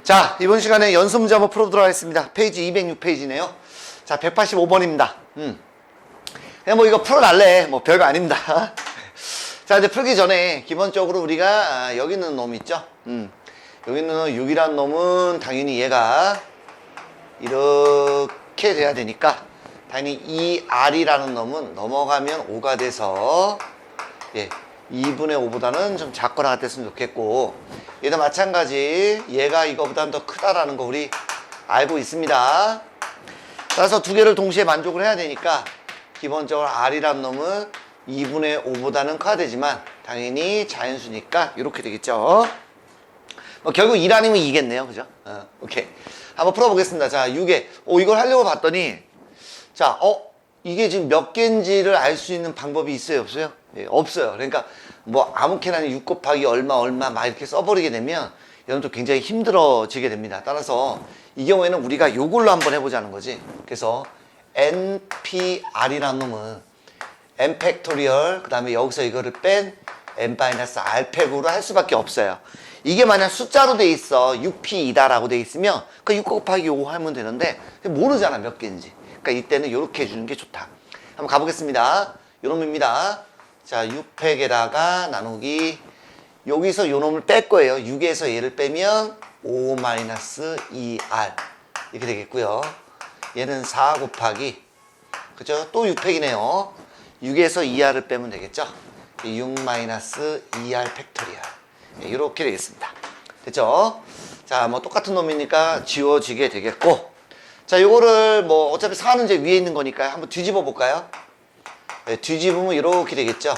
자, 이번 시간에 연습 문제 한번 풀어보도록 하겠습니다. 페이지 206페이지네요. 자, 185번입니다. 그냥 뭐 이거 풀어달래. 뭐 별거 아닙니다. 자, 이제 풀기 전에 기본적으로 우리가 여기 있는 놈 있죠? 여기 있는 6이라는 놈은 당연히 얘가 이렇게 돼야 되니까 당연히 이 R이라는 놈은 넘어가면 5가 돼서 2분의 5보다는 좀 작거나 같았으면 좋겠고, 얘도 마찬가지 얘가 이거보다는 더 크다라는 거 우리 알고 있습니다. 따라서 두 개를 동시에 만족을 해야 되니까 기본적으로 R이라는 놈은 2분의 5보다는 커야 되지만 당연히 자연수니까 이렇게 되겠죠. 결국 1 아니면 2겠네요. 그죠? 오케이. 한번 풀어보겠습니다. 자, 6에 이걸 하려고 봤더니 자, 이게 지금 몇 개인지를 알 수 있는 방법이 있어요? 없어요? 예, 없어요. 그러니까 뭐 아무렇게나 6 곱하기 얼마 막 이렇게 써버리게 되면 여러분도 굉장히 힘들어지게 됩니다. 따라서 이 경우에는 우리가 요걸로 한번 해보자는 거지. 그래서 NPR이라는 놈은 n 팩토리얼 그 다음에 여기서 이거를 뺀 n-r 팩으로 할 수밖에 없어요. 이게 만약 숫자로 돼 있어 6p이다 라고 돼 있으면 그 6 곱하기 5 하면 되는데 모르잖아 몇 개인지. 그러니까 이때는 이렇게 해주는 게 좋다. 한번 가보겠습니다. 요 놈입니다. 자, 6팩에다가 나누기, 여기서 요 놈을 뺄 거예요. 6에서 얘를 빼면 5-2r 이렇게 되겠고요. 얘는 4 곱하기, 그죠? 또 6팩이네요. 6에서 2r을 빼면 되겠죠? 6-2r 팩토리얼. 이렇게 되겠습니다. 됐죠? 자, 뭐 똑같은 놈이니까 지워지게 되겠고, 자, 요거를 뭐 어차피 4는 이제 위에 있는 거니까 한번 뒤집어 볼까요? 네, 뒤집으면 이렇게 되겠죠.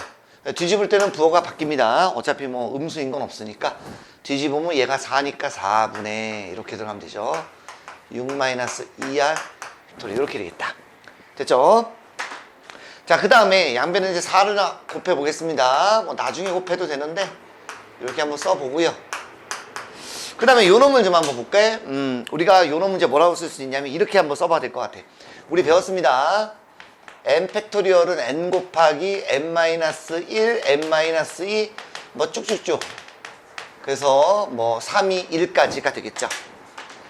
뒤집을 때는 부호가 바뀝니다. 어차피 뭐 음수인 건 없으니까 뒤집으면 얘가 4니까 4분의 이렇게 들어가면 되죠. 6-2r 이렇게 되겠다. 됐죠? 자, 그 다음에 양변에 이제 4를 곱해 보겠습니다. 뭐 나중에 곱해도 되는데 이렇게 한번 써보고요. 그 다음에 요 놈을 좀 한번 볼까요? 우리가 요 놈 문제 뭐라고 쓸 수 있냐면 이렇게 한번 써봐야 될 것 같아. 우리 배웠습니다. n 팩토리얼은 n 곱하기 n-1, n-2 뭐 쭉쭉쭉. 그래서 뭐 3이 1까지가 되겠죠.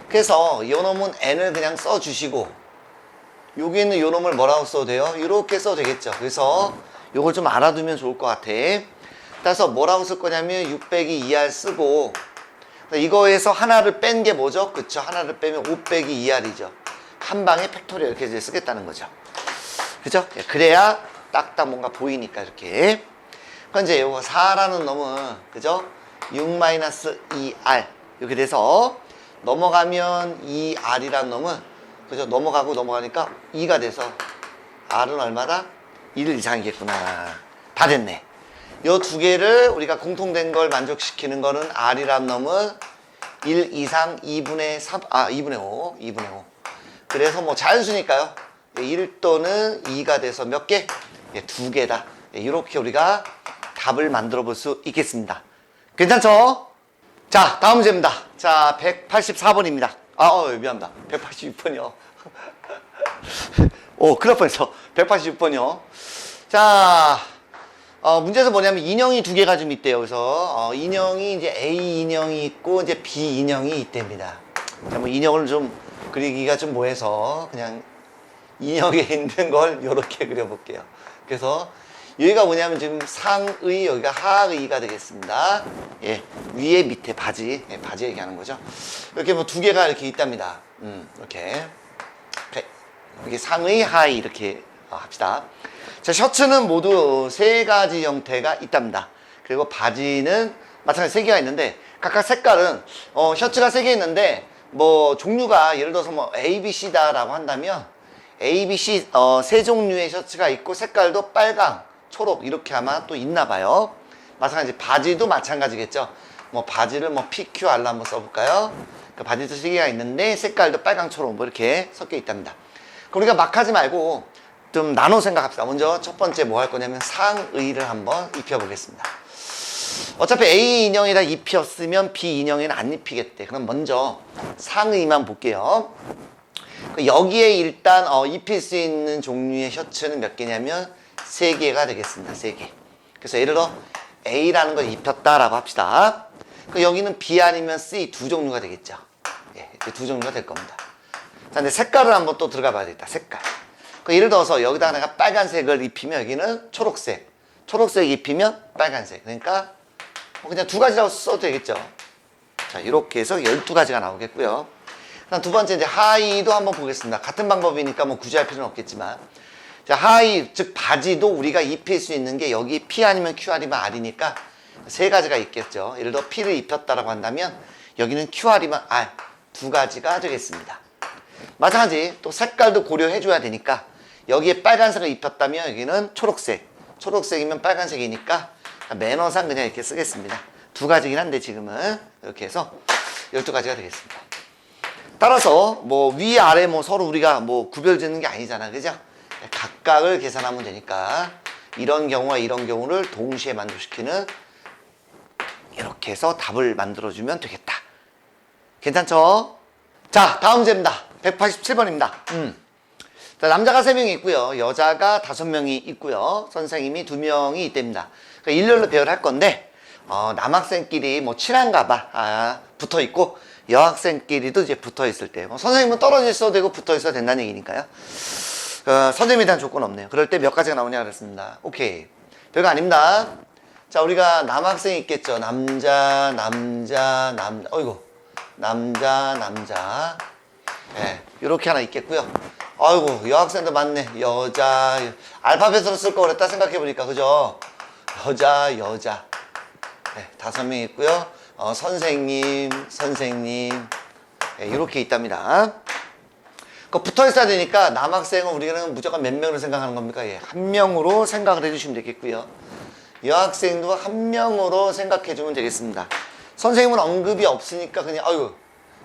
그래서 요 놈은 n을 그냥 써주시고 여기 있는 요 놈을 뭐라고 써도 돼요? 이렇게 써도 되겠죠. 그래서 요걸 좀 알아두면 좋을 것 같아. 따라서 뭐라고 쓸 거냐면 6 빼기 2r 쓰고 이거에서 하나를 뺀 게 뭐죠? 그쵸? 하나를 빼면 5 빼기 2r이죠. 한 방에 팩토리얼 이렇게 이제 쓰겠다는 거죠. 그죠? 그래야 딱딱 뭔가 보이니까 이렇게. 그럼 이제 요거 4라는 놈은, 그죠? 6-2r. 이렇게 돼서 넘어가면 2r이라는 놈은, 그죠? 넘어가고 넘어가니까 2가 돼서 r은 얼마다? 1 이상이겠구나. 다 됐네. 요 두 개를 우리가 공통된 걸 만족시키는 거는 r이라는 놈은 1 이상 2분의 3, 2분의 5. 그래서 뭐 자연수니까요. 1 또는 2가 돼서 몇 개? 두 개다. 이렇게 우리가 답을 만들어 볼 수 있겠습니다. 괜찮죠? 자, 다음 문제입니다. 자, 184번입니다. 미안합니다. 186번이요. 큰일 날 뻔했어. 186번이요. 자, 문제에서 뭐냐면 인형이 두 개가 좀 있대요. 그래서 인형이 이제 A 인형이 있고 이제 B 인형이 있답니다. 자, 뭐 인형을 좀 그리기가 좀 뭐해서 그냥 인형에 있는 걸 이렇게 그려볼게요. 그래서 여기가 뭐냐면 지금 상의, 여기가 하의가 되겠습니다. 위에 밑에 바지, 바지 얘기하는 거죠. 이렇게 뭐 두 개가 이렇게 있답니다. 이렇게 이게 상의, 하의 이렇게 합시다. 자, 셔츠는 모두 세 가지 형태가 있답니다. 그리고 바지는 마찬가지 세 개가 있는데 각각 색깔은 셔츠가 세 개 있는데 뭐 종류가 예를 들어서 뭐 A, B, C다라고 한다면 A, B, C 세 종류의 셔츠가 있고 색깔도 빨강, 초록 이렇게 아마 또 있나 봐요. 마찬가지 바지도 마찬가지겠죠. 뭐 바지를 뭐 PQ, R로 한번 써볼까요? 그 바지도 세 개가 있는데 색깔도 빨강, 초록 뭐 이렇게 섞여 있답니다. 그럼 우리가 막 하지 말고 좀 나눠 생각합시다. 먼저 첫 번째 뭐 할 거냐면 상의를 한번 입혀보겠습니다. 어차피 A 인형에다 입혔으면 B 인형에는 안 입히겠대. 그럼 먼저 상의만 볼게요. 여기에 일단 입힐 수 있는 종류의 셔츠는 몇 개냐면 3개가 되겠습니다. 3개. 그래서 예를 들어 A라는 걸 입혔다라고 합시다. 여기는 B 아니면 C 두 종류가 되겠죠. 예, 이제 두 종류가 될 겁니다. 자, 근데 색깔을 한번 또 들어가 봐야 되겠다. 색깔. 그 예를 들어서 여기다가 내가 빨간색을 입히면 여기는 초록색. 초록색 입히면 빨간색. 그러니까 그냥 두 가지라고 써도 되겠죠. 자, 이렇게 해서 12가지가 나오겠고요. 그다음 두 번째 이제 하의도 한번 보겠습니다. 같은 방법이니까 뭐 굳이 할 필요는 없겠지만. 자, 하의, 즉 바지도 우리가 입힐 수 있는 게 여기 P 아니면 Q 아니면 R이니까 세 가지가 있겠죠. 예를 들어 P를 입혔다라고 한다면 여기는 Q 아니면 R 두 가지가 되겠습니다. 마찬가지 또 색깔도 고려해 줘야 되니까 여기에 빨간색을 입혔다면 여기는 초록색, 초록색이면 빨간색이니까 매너상 그냥 이렇게 쓰겠습니다. 두 가지긴 한데 지금은 이렇게 해서 12가지가 되겠습니다. 따라서 뭐 위아래 뭐 서로 우리가 뭐 구별 짓는 게 아니잖아, 그죠? 각각을 계산하면 되니까 이런 경우와 이런 경우를 동시에 만족시키는 이렇게 해서 답을 만들어주면 되겠다. 괜찮죠? 자, 다음 문제입니다. 187번입니다. 자, 남자가 3명이 있고요. 여자가 5명이 있고요. 선생님이 2명이 있답니다. 그러니까 일렬로 배열할 건데 남학생끼리 뭐 친한가 봐. 붙어 있고 여학생끼리도 이제 붙어 있을 때 선생님은 떨어져 있어도 되고 붙어 있어도 된다는 얘기니까요. 선생님에 대한 조건 없네요. 그럴 때 몇 가지가 나오냐 그랬습니다. 오케이. 별거 아닙니다. 자, 우리가 남학생이 있겠죠. 남자. 어이구. 남자. 예, 이렇게 하나 있겠고요. 아이고, 여학생도 많네. 여자. 알파벳으로 쓸 거 그랬다 생각해보니까, 그죠? 여자. 예, 5명 있고요. 선생님. 예, 이렇게 있답니다. 붙어 있어야 되니까 남학생은 우리는 무조건 몇 명으로 생각하는 겁니까? 예, 한 명으로 생각을 해주시면 되겠고요. 여학생도 한 명으로 생각해주면 되겠습니다. 선생님은 언급이 없으니까 그냥 아유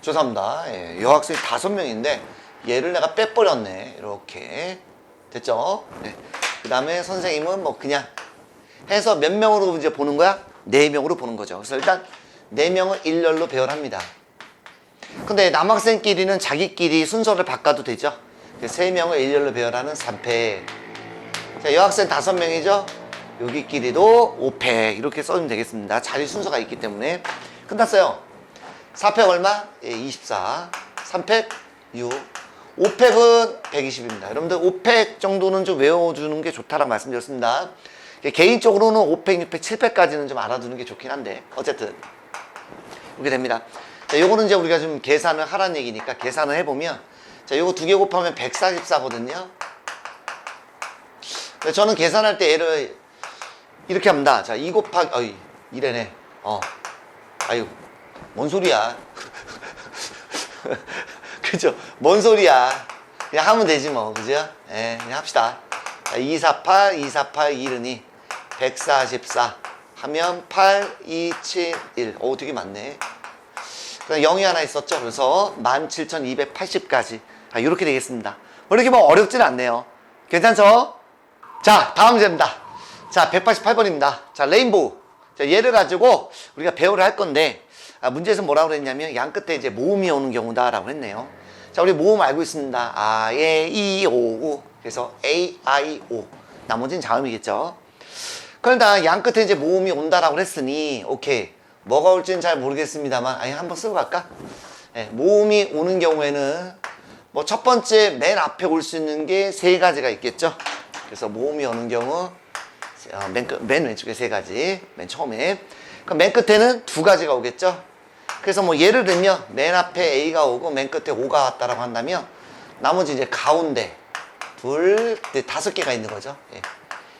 죄송합니다. 예, 여학생이 5명인데 얘를 내가 빼버렸네. 이렇게 됐죠? 네. 그 다음에 선생님은 뭐 그냥 해서 몇 명으로 이제 보는 거야? 4명으로 보는 거죠. 그래서 일단 4명을 일렬로 배열합니다. 근데 남학생끼리는 자기끼리 순서를 바꿔도 되죠. 3명을 일렬로 배열하는 3패. 자, 여학생 5명이죠. 여기끼리도 5패 이렇게 써주면 되겠습니다. 자리 순서가 있기 때문에. 끝났어요. 4팩 얼마? 예, 24. 3팩 6. 5팩은 120입니다. 여러분들 5팩 정도는 좀 외워주는 게 좋다라고 말씀드렸습니다. 개인적으로는 5팩, 6팩, 7팩까지는 좀 알아두는 게 좋긴 한데 어쨌든 이렇게 됩니다. 자, 요거는 이제 우리가 좀 계산을 하라는 얘기니까 계산을 해보면 자, 요거 2개 곱하면 144거든요. 저는 계산할 때 얘를 이렇게 합니다. 자, 2 곱하기 이래네. 아유, 뭔 소리야. 그죠? 뭔 소리야. 그냥 하면 되지 뭐, 그죠? 예, 그냥 합시다. 248, 248, 144 하면 8, 2, 7, 1. 되게 많네. 그럼 0이 하나 있었죠. 그래서 17,280까지. 이렇게 되겠습니다. 이렇게 뭐 어렵진 않네요. 괜찮죠? 자, 다음 문제입니다. 자, 188번입니다. 자, 레인보우. 자, 얘를 가지고 우리가 배우를 할 건데, 문제에서 뭐라고 그랬냐면, 양 끝에 이제 모음이 오는 경우다라고 했네요. 자, 우리 모음 알고 있습니다. 아, 예, 이, 오, 우. 그래서 A, I, O. 나머지는 자음이겠죠. 그러니까 양 끝에 이제 모음이 온다라고 했으니, 오케이. 뭐가 올지는 잘 모르겠습니다만, 한번 쓰고 갈까? 네, 모음이 오는 경우에는, 뭐 첫 번째 맨 앞에 올 수 있는 게 3가지가 있겠죠. 그래서 모음이 오는 경우, 맨 왼쪽에 3가지, 맨 처음에. 그럼 맨 끝에는 2가지가 오겠죠. 그래서 뭐 예를 들면, 맨 앞에 A가 오고, 맨 끝에 O가 왔다라고 한다면, 나머지 이제 가운데, 5개가 있는 거죠. 예.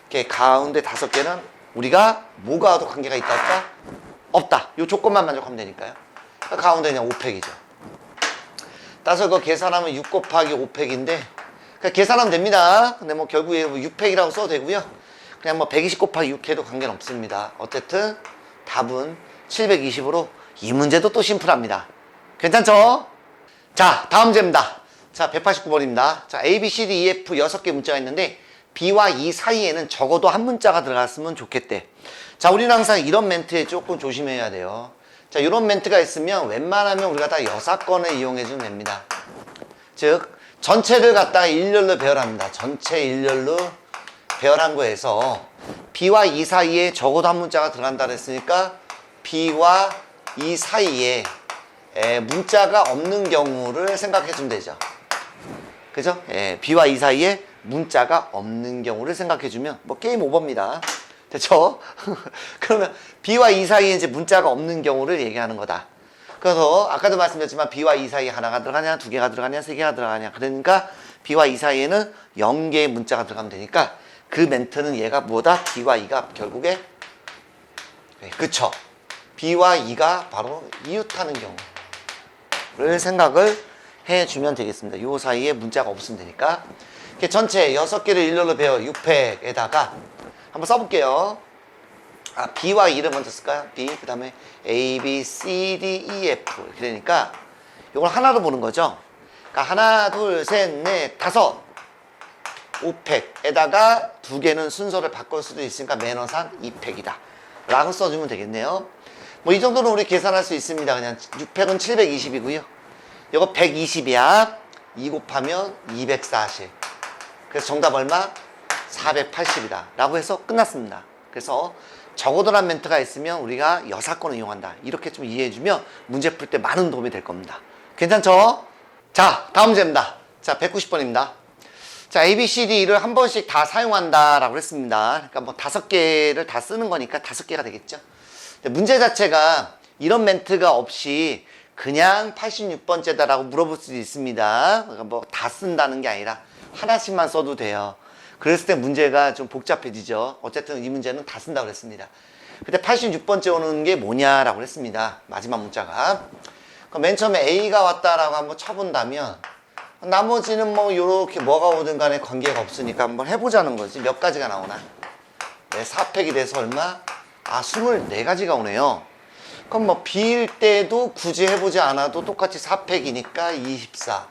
이렇게 가운데 5개는 우리가 뭐가 와도 관계가 있다 할까? 없다. 이 조건만 만족하면 되니까요. 그러니까 가운데 그냥 5팩이죠. 따라서 그거 계산하면 6 곱하기 5팩인데, 그러니까 계산하면 됩니다. 근데 뭐 결국에 6팩이라고 써도 되고요. 그냥 뭐 120 곱하기 6 해도 관계는 없습니다. 어쨌든 답은 720으로 이 문제도 또 심플합니다. 괜찮죠? 자, 다음 문제입니다. 자, 189번입니다. 자, A, B, C, D, E, F 6개 문자가 있는데 B와 E 사이에는 적어도 한 문자가 들어갔으면 좋겠대. 자, 우리는 항상 이런 멘트에 조금 조심해야 돼요. 자, 이런 멘트가 있으면 웬만하면 우리가 다 여사건을 이용해주면 됩니다. 즉, 전체를 갖다가 일렬로 배열합니다. 전체 일렬로 배열한 거에서 B와 E 사이에 적어도 한 문자가 들어간다 그랬으니까 B와 E 사이에 문자가 없는 경우를 생각해 주면 되죠. 그죠? B와 E 사이에 문자가 없는 경우를 생각해 주면 뭐 게임 오버입니다. 됐죠? 그러면 B와 E 사이에 이제 문자가 없는 경우를 얘기하는 거다. 그래서 아까도 말씀드렸지만 B와 E 사이에 하나가 들어가냐, 두 개가 들어가냐, 세 개가 들어가냐. 그러니까 B와 E 사이에는 0개의 문자가 들어가면 되니까 그 멘트는 얘가 뭐다? B와 E가 결국에 그쵸? B와 E가 바로 이웃하는 경우를 생각을 해주면 되겠습니다. 요 사이에 문자가 없으면 되니까. 전체 6개를 일렬로 배워 6팩에다가 한번 써볼게요. B와 E를 먼저 쓸까요? B, 그 다음에 A, B, C, D, E, F. 그러니까 이걸 하나로 보는 거죠. 그러니까 하나, 둘, 셋, 넷, 다섯. 5팩에다가 2개는 순서를 바꿀 수도 있으니까 매너상 2팩이다. 라고 써주면 되겠네요. 뭐 이 정도는 우리 계산할 수 있습니다. 그냥 6팩은 720이고요. 이거 120이야. 2 곱하면 240. 그래서 정답 얼마? 480이다. 라고 해서 끝났습니다. 그래서 적어도란 멘트가 있으면 우리가 여사건을 이용한다. 이렇게 좀 이해해주면 문제 풀 때 많은 도움이 될 겁니다. 괜찮죠? 자, 다음 문제입니다. 자, 190번입니다. 자, A, B, C, D를 한 번씩 다 사용한다 라고 했습니다. 그러니까 뭐 5개를 다 쓰는 거니까 5개가 되겠죠. 문제 자체가 이런 멘트가 없이 그냥 86번째다 라고 물어볼 수도 있습니다. 그러니까 뭐 다 쓴다는 게 아니라 하나씩만 써도 돼요. 그랬을 때 문제가 좀 복잡해지죠. 어쨌든 이 문제는 다 쓴다고 그랬습니다. 근데 86번째 오는 게 뭐냐라고 했습니다. 마지막 문자가. 그럼 맨 처음에 A가 왔다라고 한번 쳐본다면 나머지는 뭐 요렇게 뭐가 오든 간에 관계가 없으니까 한번 해보자는 거지. 몇 가지가 나오나? 네, 4팩이 돼서 얼마? 24가지가 오네요. 그럼 뭐 B일 때도 굳이 해보지 않아도 똑같이 4팩이니까 24.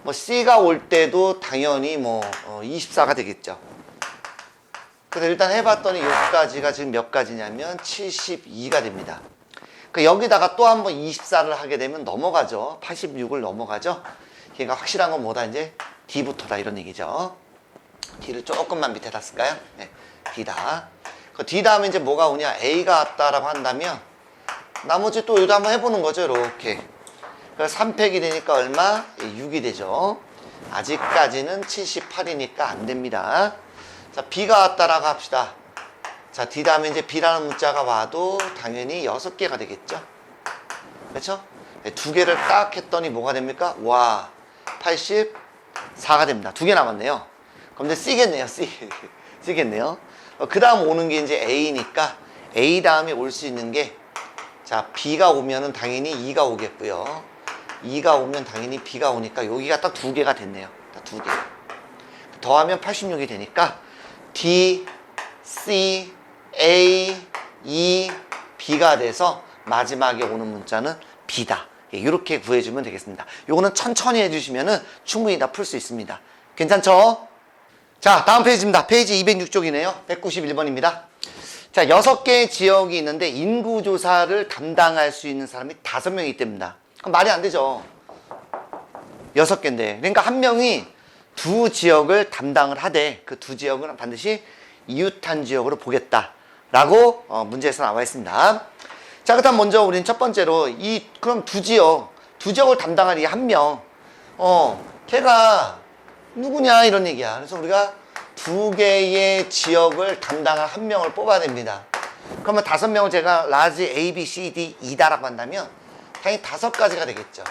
뭐 C가 올 때도 당연히 뭐 24가 되겠죠. 그래서 일단 해봤더니 여기까지가 지금 몇 가지냐면 72가 됩니다. 그러니까 여기다가 또 한번 24를 하게 되면 넘어가죠. 86을 넘어가죠. 그러니까 확실한 건 뭐다? 이제 D부터다 이런 얘기죠. D를 조금만 밑에다 쓸까요? 네, D다. 그 D 다음에 이제 뭐가 오냐? A가 왔다라고 한다면 나머지 또 여기도 한번 해보는 거죠. 이렇게. 그래서 3팩이 되니까 얼마? 6이 되죠. 아직까지는 78이니까 안 됩니다. 자, B가 왔다라고 합시다. 자, D 다음에 이제 B라는 문자가 와도 당연히 6개가 되겠죠. 그렇죠? 네, 2개를 딱 했더니 뭐가 됩니까? 와, 84가 됩니다. 2개 남았네요. 그럼 이제 C겠네요. C겠네요. 그 다음 오는 게 이제 A니까 A 다음에 올 수 있는 게 자, B가 오면은 당연히 E가 오겠고요. E가 오면 당연히 B가 오니까 여기가 딱 2개가 됐네요. 딱 2개. 더하면 86이 되니까 D, C, A, E, B가 돼서 마지막에 오는 문자는 B다. 이렇게 구해주면 되겠습니다. 요거는 천천히 해주시면은 충분히 다 풀 수 있습니다. 괜찮죠? 자, 다음 페이지입니다. 페이지 206쪽이네요. 191번입니다. 자, 6개의 지역이 있는데 인구조사를 담당할 수 있는 사람이 5명이 있답니다. 그럼 말이 안 되죠. 6개인데. 그러니까 한 명이 2 지역을 담당을 하되 그 2 지역은 반드시 이웃한 지역으로 보겠다. 라고 문제에서 나와 있습니다. 자, 그다음 먼저 우린 첫 번째로 그럼 2 지역을 담당할 이 한 명. 걔가 누구냐 이런 얘기야. 그래서 우리가 2개의 지역을 담당할 한 명을 뽑아야 됩니다. 그러면 5명을 제가 라지 A, B, C, D, E다라고 한다면 당연히 5가지가 되겠죠.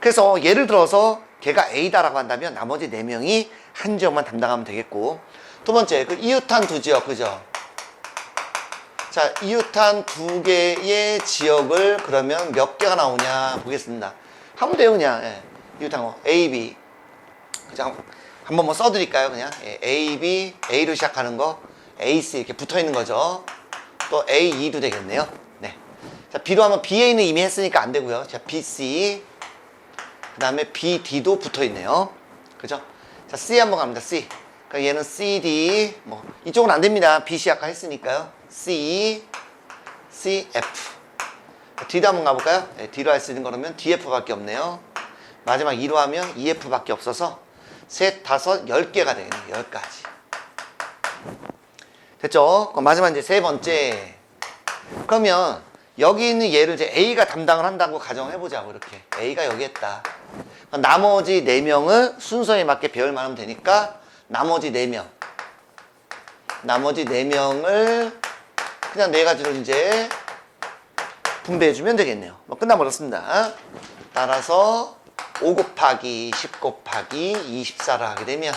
그래서 예를 들어서 걔가 A다라고 한다면 나머지 4명이 한 지역만 담당하면 되겠고, 두 번째 그 이웃한 2 지역, 그죠? 자, 이웃한 2개의 지역을 그러면 몇 개가 나오냐 보겠습니다. 하면 돼요, 그냥. 예. 이웃한 거 A, B. 그냥 한번 뭐 써드릴까요? 그냥 A, B, A로 시작하는 거 A, C 이렇게 붙어있는 거죠. 또 A, E도 되겠네요. 네. 자, B로 하면 BA는 이미 했으니까 안 되고요. 자, B, C 그 다음에 B, D도 붙어있네요. 그죠? 자, C 한번 갑니다. C. 그러니까 얘는 C, D 뭐 이쪽은 안 됩니다. B, C 아까 했으니까요. C, C, F. D도 한번 가볼까요? 네, D로 할 수 있는 거라면 DF밖에 없네요. 마지막 2로 하면 EF밖에 없어서 셋, 5, 10개가 되겠네요. 10가지. 됐죠? 그럼 마지막 이제 세 번째. 그러면 여기 있는 얘를 이제 A가 담당을 한다고 가정해보자고, 이렇게. A가 여기 했다. 나머지 4명을 순서에 맞게 배열만 하면 되니까, 나머지 4명. 나머지 4명을 그냥 4가지로 이제 분배해주면 되겠네요. 뭐 끝나버렸습니다. 따라서 5 곱하기 10 곱하기 24를 하게 되면,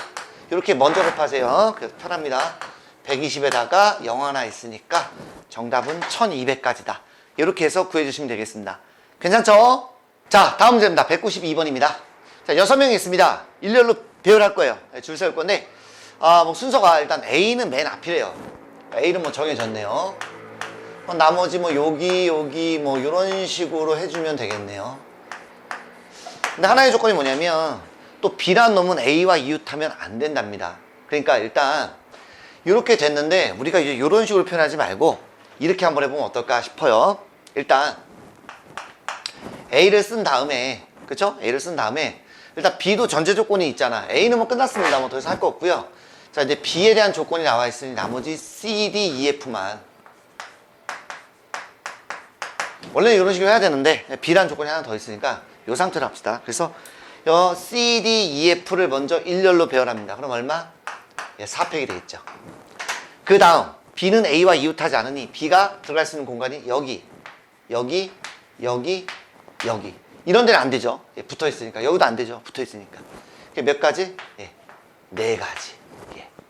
이렇게 먼저 곱하세요. 그래서 편합니다. 120에다가 0 하나 있으니까 정답은 1200까지다. 이렇게 해서 구해주시면 되겠습니다. 괜찮죠? 자, 다음 문제입니다. 192번입니다. 자, 6명이 있습니다. 일렬로 배열할 거예요. 줄 세울 건데, 뭐 순서가 일단 A는 맨 앞이래요. A는 뭐 정해졌네요. 나머지 뭐 여기 뭐 이런 식으로 해주면 되겠네요. 근데 하나의 조건이 뭐냐면, 또 B란 놈은 A와 이웃하면 안 된답니다. 그러니까 일단 이렇게 됐는데 우리가 이제 이런 식으로 표현하지 말고 이렇게 한번 해보면 어떨까 싶어요. 일단 A를 쓴 다음에, 그쵸? A를 쓴 다음에 일단 B도 전제 조건이 있잖아. A는 뭐 끝났습니다. 뭐 더 이상 할 거 없고요. 자, 이제 B에 대한 조건이 나와 있으니 나머지 C, D, E, F만. 원래는 이런 식으로 해야 되는데 B라는 조건이 하나 더 있으니까 이 상태로 합시다. 그래서 C, D, E, F를 먼저 일렬로 배열합니다. 그럼 얼마? 4팩이 되겠죠. 그 다음 B는 A와 이웃하지 않으니 B가 들어갈 수 있는 공간이 여기, 여기, 여기, 여기. 이런 데는 안 되죠. 붙어 있으니까. 여기도 안 되죠. 붙어 있으니까. 몇 가지? 4가지.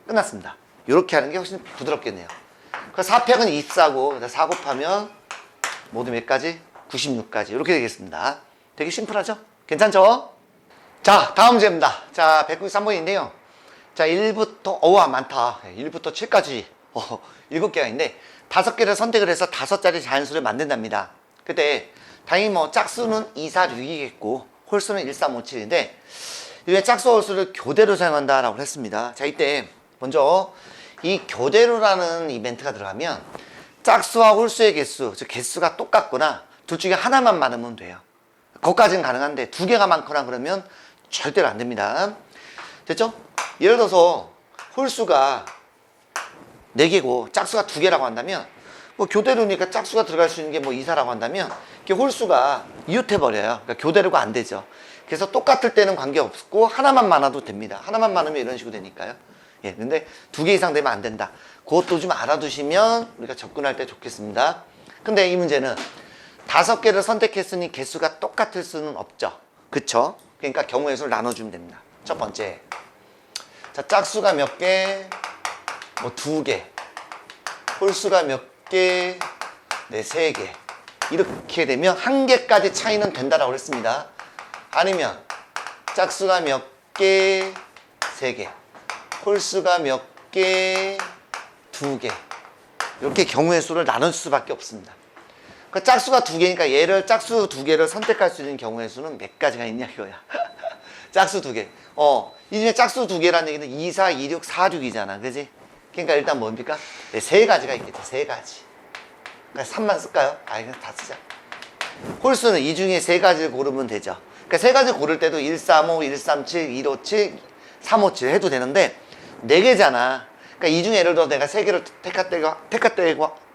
끝났습니다. 이렇게 하는 게 훨씬 부드럽겠네요. 그 4팩은 24고 4 곱하면 모두 몇 가지? 96가지. 이렇게 되겠습니다. 되게 심플하죠? 괜찮죠? 자, 다음 문제입니다. 자, 193번인데요. 자, 1부터, 많다. 1부터 7까지. 7개가 있는데, 5개를 선택을 해서 5자리 자연수를 만든답니다. 그때, 당연히 뭐, 짝수는 2, 4, 6이겠고, 홀수는 1, 3, 5, 7인데, 이게 짝수 홀수를 교대로 사용한다라고 했습니다. 자, 이때, 먼저, 이 교대로라는 이벤트가 들어가면, 짝수와 홀수의 개수, 즉, 개수가 똑같거나, 둘 중에 하나만 많으면 돼요. 거기까지는 가능한데, 2개가 많거나 그러면 절대로 안 됩니다. 됐죠? 예를 들어서 홀수가 4개고 짝수가 2개라고 한다면 뭐 교대로니까 짝수가 들어갈 수 있는 게 뭐 2, 4라고 한다면 이게 홀수가 이웃해버려요. 그러니까 교대로가 안 되죠. 그래서 똑같을 때는 관계없고 하나만 많아도 됩니다. 하나만 많으면 이런 식으로 되니까요. 근데 2개 이상 되면 안 된다. 그것도 좀 알아두시면 우리가 접근할 때 좋겠습니다. 근데 이 문제는 5개를 선택했으니 개수가 똑같을 수는 없죠. 그쵸? 그러니까 경우의 수를 나눠주면 됩니다. 첫 번째, 자, 짝수가 몇 개? 뭐 2개. 홀수가 몇 개? 네, 3개. 이렇게 되면 1개까지 차이는 된다라고 했습니다. 아니면 짝수가 몇 개? 3개. 홀수가 몇 개? 2개. 이렇게 경우의 수를 나눌 수밖에 없습니다. 그 짝수가 2개니까 얘를 짝수 2개를 선택할 수 있는 경우의 수는 몇 가지가 있냐 이거야. 짝수 2개. 이 중에 짝수 2개라는 얘기는 2, 4, 2, 6, 4, 6이잖아. 그지? 그러니까 일단 뭡니까? 3가지가 있겠죠. 3가지. 그러니까 3만 쓸까요? 그냥 다 쓰자. 홀수는 이 중에 3가지를 고르면 되죠. 그러니까 3가지 고를 때도 1, 3, 5, 1, 3, 7, 1, 5, 7, 3, 5, 7 해도 되는데 4개잖아. 그러니까 이 중에 예를 들어 내가 3개를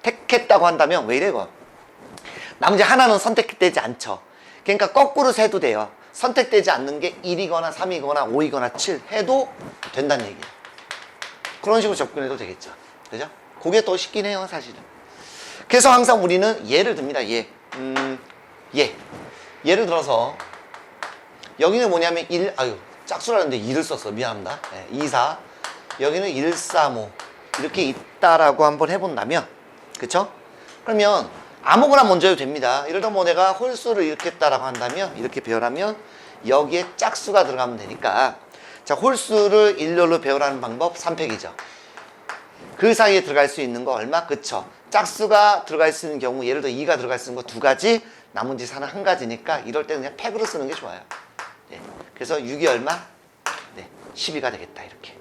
택했다고 한다면 왜 이래 이거? 나머지 하나는 선택되지 않죠. 그러니까 거꾸로 세도 돼요. 선택되지 않는 게 1이거나 3이거나 5이거나 7 해도 된다는 얘기예요. 그런 식으로 접근해도 되겠죠. 그죠? 그게 더 쉽긴 해요, 사실은. 그래서 항상 우리는 예를 듭니다. 예를 들어서 여기는 뭐냐면 짝수라는데 2를 썼어. 미안합니다. 2, 4. 여기는 1, 3, 5 이렇게 있다라고 한번 해본다면, 그쵸? 그러면 아무거나 먼저 해도 됩니다. 예를 들어 뭐 내가 홀수를 이렇게 했다라고 한다면, 이렇게 배열하면 여기에 짝수가 들어가면 되니까, 자, 홀수를 일렬로 배열하는 방법 3팩이죠. 그 사이에 들어갈 수 있는 거 얼마? 그쵸? 짝수가 들어갈 수 있는 경우, 예를 들어 2가 들어갈 수 있는 거 2가지, 나머지 4는 1가지니까 이럴 때 그냥 팩으로 쓰는 게 좋아요. 그래서 6이 얼마? 12가 되겠다, 이렇게.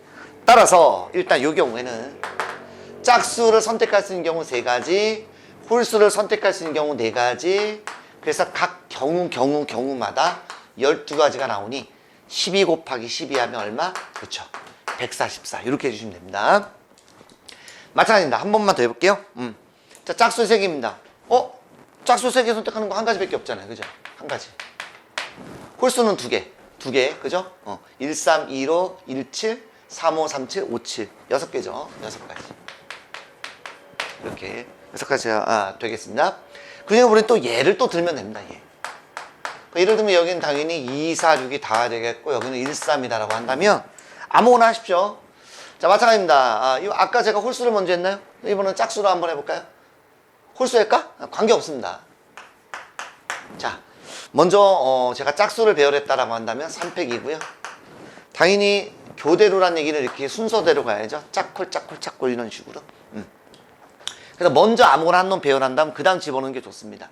따라서 일단 이 경우에는 짝수를 선택할 수 있는 경우 3가지, 홀수를 선택할 수 있는 경우 4가지, 그래서 각 경우마다 12가지가 나오니 12 곱하기 12 하면 얼마? 그렇죠. 144. 이렇게 해주시면 됩니다. 마찬가지입니다. 한 번만 더 해볼게요. 자, 짝수 3개입니다. 짝수 3개 선택하는 거 한 가지밖에 없잖아요. 그죠? 한 가지. 홀수는 2개. 2개. 그죠? 1, 3, 2, 5, 1, 7, 3, 5, 3, 7, 5, 7. 6개죠. 6가지. 이렇게 6가지가 되겠습니다. 그중에 우리는 또 얘를 또 들면 됩니다. 얘. 예를 들면 여기는 당연히 2, 4, 6이 다 되겠고 여기는 1, 3이다라고 한다면 아무거나 하십시오. 자, 마찬가지입니다. 아까 제가 홀수를 먼저 했나요? 이번엔 짝수로 한번 해볼까요? 홀수 할까? 관계없습니다. 자, 먼저 제가 짝수를 배열했다라고 한다면 3팩이고요. 당연히 교대로란 얘기는 이렇게 순서대로 가야죠. 짝콜 짝콜 짝콜 이런 식으로. 그래서 먼저 아무거나 한 놈 배열한 다음 그 다음 집어넣는 게 좋습니다.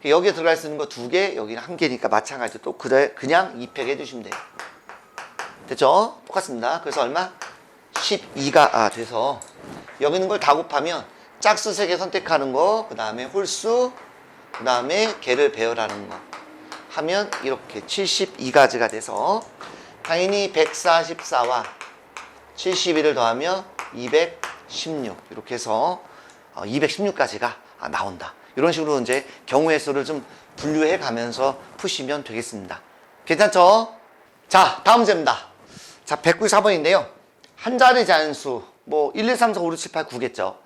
여기에 들어갈 수 있는 거 2개, 여기는 1개니까 마찬가지로 또 그냥 2팩 해주시면 돼요. 됐죠? 똑같습니다. 그래서 얼마? 12가 돼서 여기 있는 걸 다 곱하면 짝수 3개 선택하는 거, 그 다음에 홀수, 그 다음에 개를 배열하는 거 하면 이렇게 72가지가 돼서 당연히 144와 71을 더하면 216 이렇게 해서 216까지가 나온다. 이런 식으로 이제 경우의 수를 좀 분류해 가면서 푸시면 되겠습니다. 괜찮죠? 자, 다음 문제입니다. 자, 194번인데요. 한 자리 자연수, 뭐 1, 2, 3, 4, 5, 6, 7, 8, 9겠죠.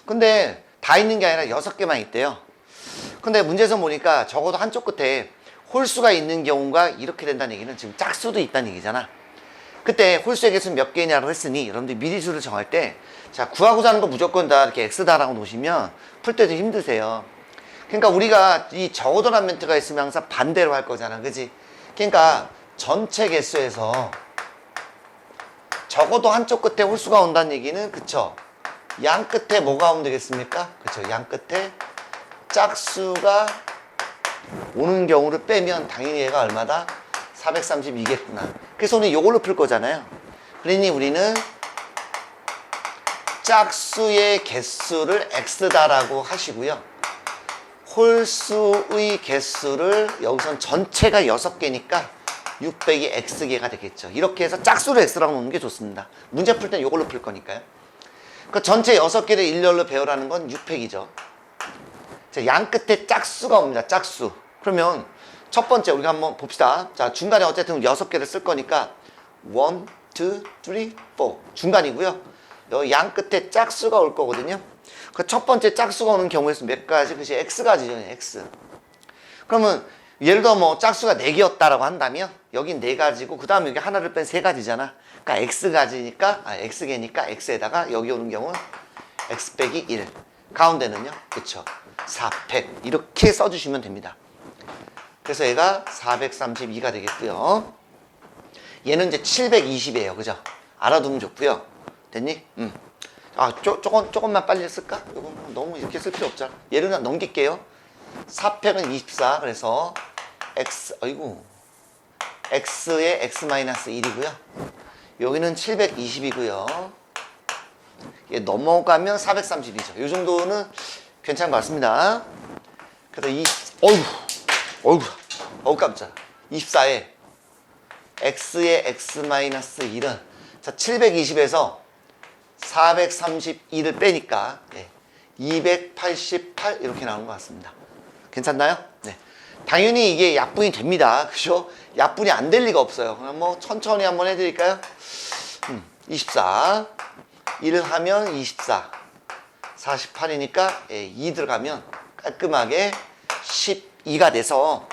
근데 다 있는 게 아니라 6개만 있대요. 근데 문제에서 보니까 적어도 한쪽 끝에 홀수가 있는 경우가 이렇게 된다는 얘기는 지금 짝수도 있다는 얘기잖아. 그때 홀수의 개수는 몇 개냐고 했으니 여러분들 미리수를 정할 때 자, 구하고자 하는 거 무조건 다 이렇게 X다라고 놓으시면 풀 때도 힘드세요. 그러니까 우리가 이 적어도란 멘트가 있으면 항상 반대로 할 거잖아. 그지? 그러니까 전체 개수에서 적어도 한쪽 끝에 홀수가 온다는 얘기는 그쵸? 양 끝에 뭐가 오면 되겠습니까? 그쵸? 양 끝에 짝수가 오는 경우를 빼면 당연히 얘가 얼마다? 432겠구나. 그래서 오늘 이걸로 풀 거잖아요. 그러니 우리는 짝수의 개수를 X다라고 하시고요. 홀수의 개수를 여기선 전체가 6개니까 600이 X개가 되겠죠. 이렇게 해서 짝수를 X라고 놓는 게 좋습니다. 문제 풀 땐 이걸로 풀 거니까요. 그 전체 6개를 일렬로 배열하는 건 6팩이죠. 양 끝에 짝수가 옵니다. 짝수. 그러면 첫 번째 우리가 한번 봅시다. 자, 중간에 어쨌든 6개를 쓸 거니까 1, 2, 3, 4 중간이고요. 여기 양 끝에 짝수가 올 거거든요. 그 첫 번째 짝수가 오는 경우에서 몇 가지? 그것이 X가지죠. X. 그러면 예를 들어 뭐 짝수가 4개였다라고 한다면 여긴 4가지고 그 다음에 여기 하나를 뺀 3가지잖아. 그러니까 X가지니까 X개니까 X에다가 여기 오는 경우는 X 빼기 1. 가운데는요. 그쵸. 4팩. 이렇게 써주시면 됩니다. 그래서 얘가 432가 되겠고요. 얘는 이제 720이에요. 그죠? 알아두면 좋고요. 됐니? 조금만 빨리 쓸까? 이거 너무 이렇게 쓸 필요 없잖아. 얘를 그냥 넘길게요. 4팩은 24. 그래서 X의 X-1이고요. 여기는 720이고요. 얘 넘어가면 432죠. 이 정도는 괜찮은 것 같습니다. 그래서 어우 깜짝. 24에 X의 X-1은 자, 720에서 432를 빼니까 288 이렇게 나오는 것 같습니다. 괜찮나요? 네. 당연히 이게 약분이 됩니다. 그죠? 약분이 안 될 리가 없어요. 그럼 뭐 천천히 한번 해드릴까요? 24 1을 하면 24 48이니까 2 들어가면 깔끔하게 12가 돼서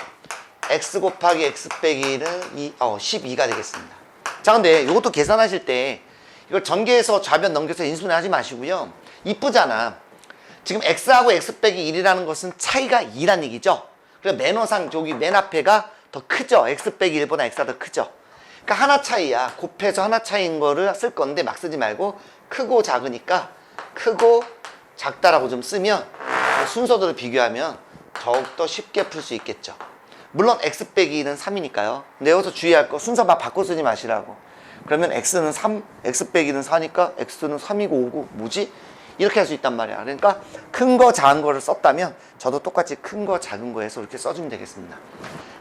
X 곱하기 X 빼기 1은 12가 되겠습니다. 자, 근데 이것도 계산하실 때 이걸 전개해서 좌변 넘겨서 인수분해 하지 마시고요. 이쁘잖아. 지금 X하고 X 빼기 1이라는 것은 차이가 2란 얘기죠. 그래서 매너상 저기 맨 앞에가 더 크죠. X 빼기 1보다 X가 더 크죠. 그러니까 하나 차이야. 곱해서 하나 차이인 거를 쓸 건데 막 쓰지 말고 크고 작으니까 크고 작다라고 좀 쓰면 순서대로 비교하면 더욱더 쉽게 풀 수 있겠죠. 물론 X 빼기 1은 3이니까요. 근데 여기서 주의할 거 순서 막 바꿔 쓰지 마시라고. 그러면 X는 3, X 빼기 1은 4니까 X는 3이고 5고 뭐지? 이렇게 할 수 있단 말이야. 그러니까 큰 거 작은 거를 썼다면 저도 똑같이 큰 거 작은 거 해서 이렇게 써주면 되겠습니다.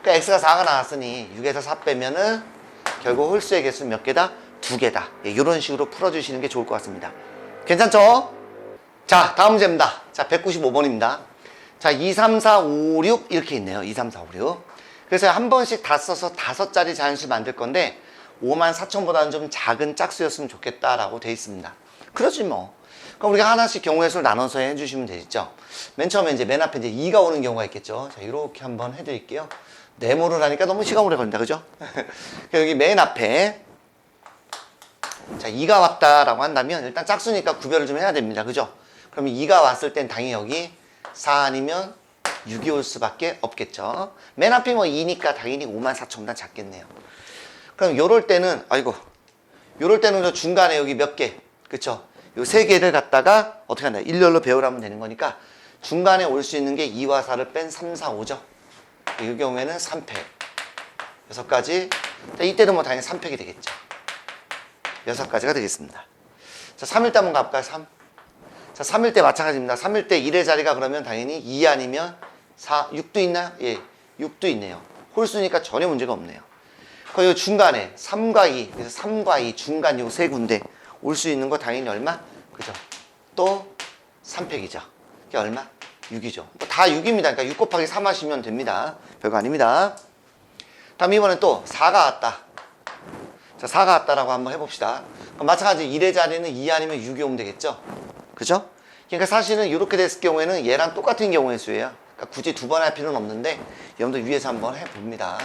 그러니까 X가 4가 나왔으니 6에서 4 빼면은 결국 홀수의 개수는 몇 개다? 2개다. 이런 식으로 풀어주시는 게 좋을 것 같습니다. 괜찮죠? 자, 다음 문제입니다. 자, 195번입니다. 자, 2, 3, 4, 5, 6 이렇게 있네요. 2, 3, 4, 5, 6. 그래서 한 번씩 다 써서 5자리 자연수 만들 건데 54,000보다는 좀 작은 짝수였으면 좋겠다라고 돼 있습니다. 그러지 뭐. 그럼 우리가 하나씩 경우의 수를 나눠서 해주시면 되겠죠. 맨 처음에 이제 맨 앞에 이제 2가 오는 경우가 있겠죠. 자, 이렇게 한번 해드릴게요. 네모를 하니까 너무 시간 오래 걸린다, 그죠? 여기 맨 앞에 자, 2가 왔다라고 한다면 일단 짝수니까 구별을 좀 해야 됩니다, 그죠? 그러면 2가 왔을 땐 당연히 여기 4 아니면 6이 올 수밖에 없겠죠. 맨 앞이 뭐 2니까 당연히 54,000보다 작겠네요. 그럼 요럴 때는 요럴 때는 저 중간에 여기 몇 개, 그쵸? 요 세 개를 갖다가 어떻게 하나요? 일렬로 배열하면 되는 거니까 중간에 올 수 있는 게 2와 4를 뺀 3, 4, 5죠. 이 경우에는 3팩 6가지. 이때는 뭐 당연히 3팩이 되겠죠. 6가지가 되겠습니다. 자, 3일 때 한번 가볼까요? 3. 자, 3일 때 마찬가지입니다. 3일 때 1의 자리가 그러면 당연히 2 아니면 4, 6도 있나요? 예, 6도 있네요. 홀수니까 전혀 문제가 없네요. 그리고 중간에 3과 2, 그래서 3과 2 중간 요 세 군데 올 수 있는 거 당연히 얼마? 그죠? 또 3팩이죠. 이게 얼마? 6이죠. 뭐 다 6입니다. 그러니까 6 곱하기 3 하시면 됩니다. 별거 아닙니다. 다음 이번엔 또 4가 왔다. 자, 4가 왔다라고 한번 해봅시다. 그럼 마찬가지 1의 자리는 2 아니면 6이 오면 되겠죠? 그죠? 그러니까 사실은 이렇게 됐을 경우에는 얘랑 똑같은 경우의 수예요. 그러니까 굳이 두 번 할 필요는 없는데 여러분들 위에서 한번 해봅니다.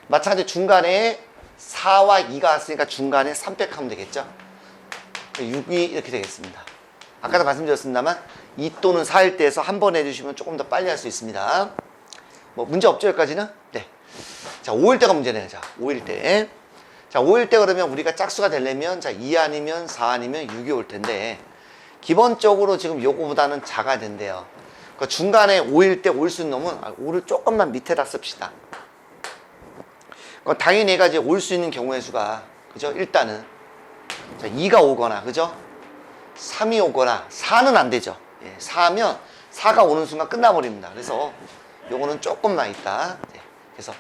마찬가지 중간에 4와 2가 왔으니까 중간에 3팩 하면 되겠죠? 6이 이렇게 되겠습니다. 아까도 말씀드렸습니다만 2 또는 4일 때에서 한 번 해주시면 조금 더 빨리 할 수 있습니다. 뭐 문제 없죠, 여기까지는? 네. 자, 5일 때가 문제네요. 자, 5일 때. 자, 5일 때 그러면 우리가 짝수가 되려면 자, 2 아니면 4 아니면 6이 올 텐데 기본적으로 지금 요거보다는 작아야 된대요. 그러니까 중간에 5일 때 올 수 있는 놈은 5를 조금만 밑에다 씁시다. 그러니까 당연히 얘가 이제 올 수 있는 경우의 수가 그죠? 일단은 자, 2가 오거나 그죠? 3이 오거나 4는 안 되죠. 예, 4면 4가 오는 순간 끝나버립니다. 그래서 요거는 조금만 있다. 네, 그래서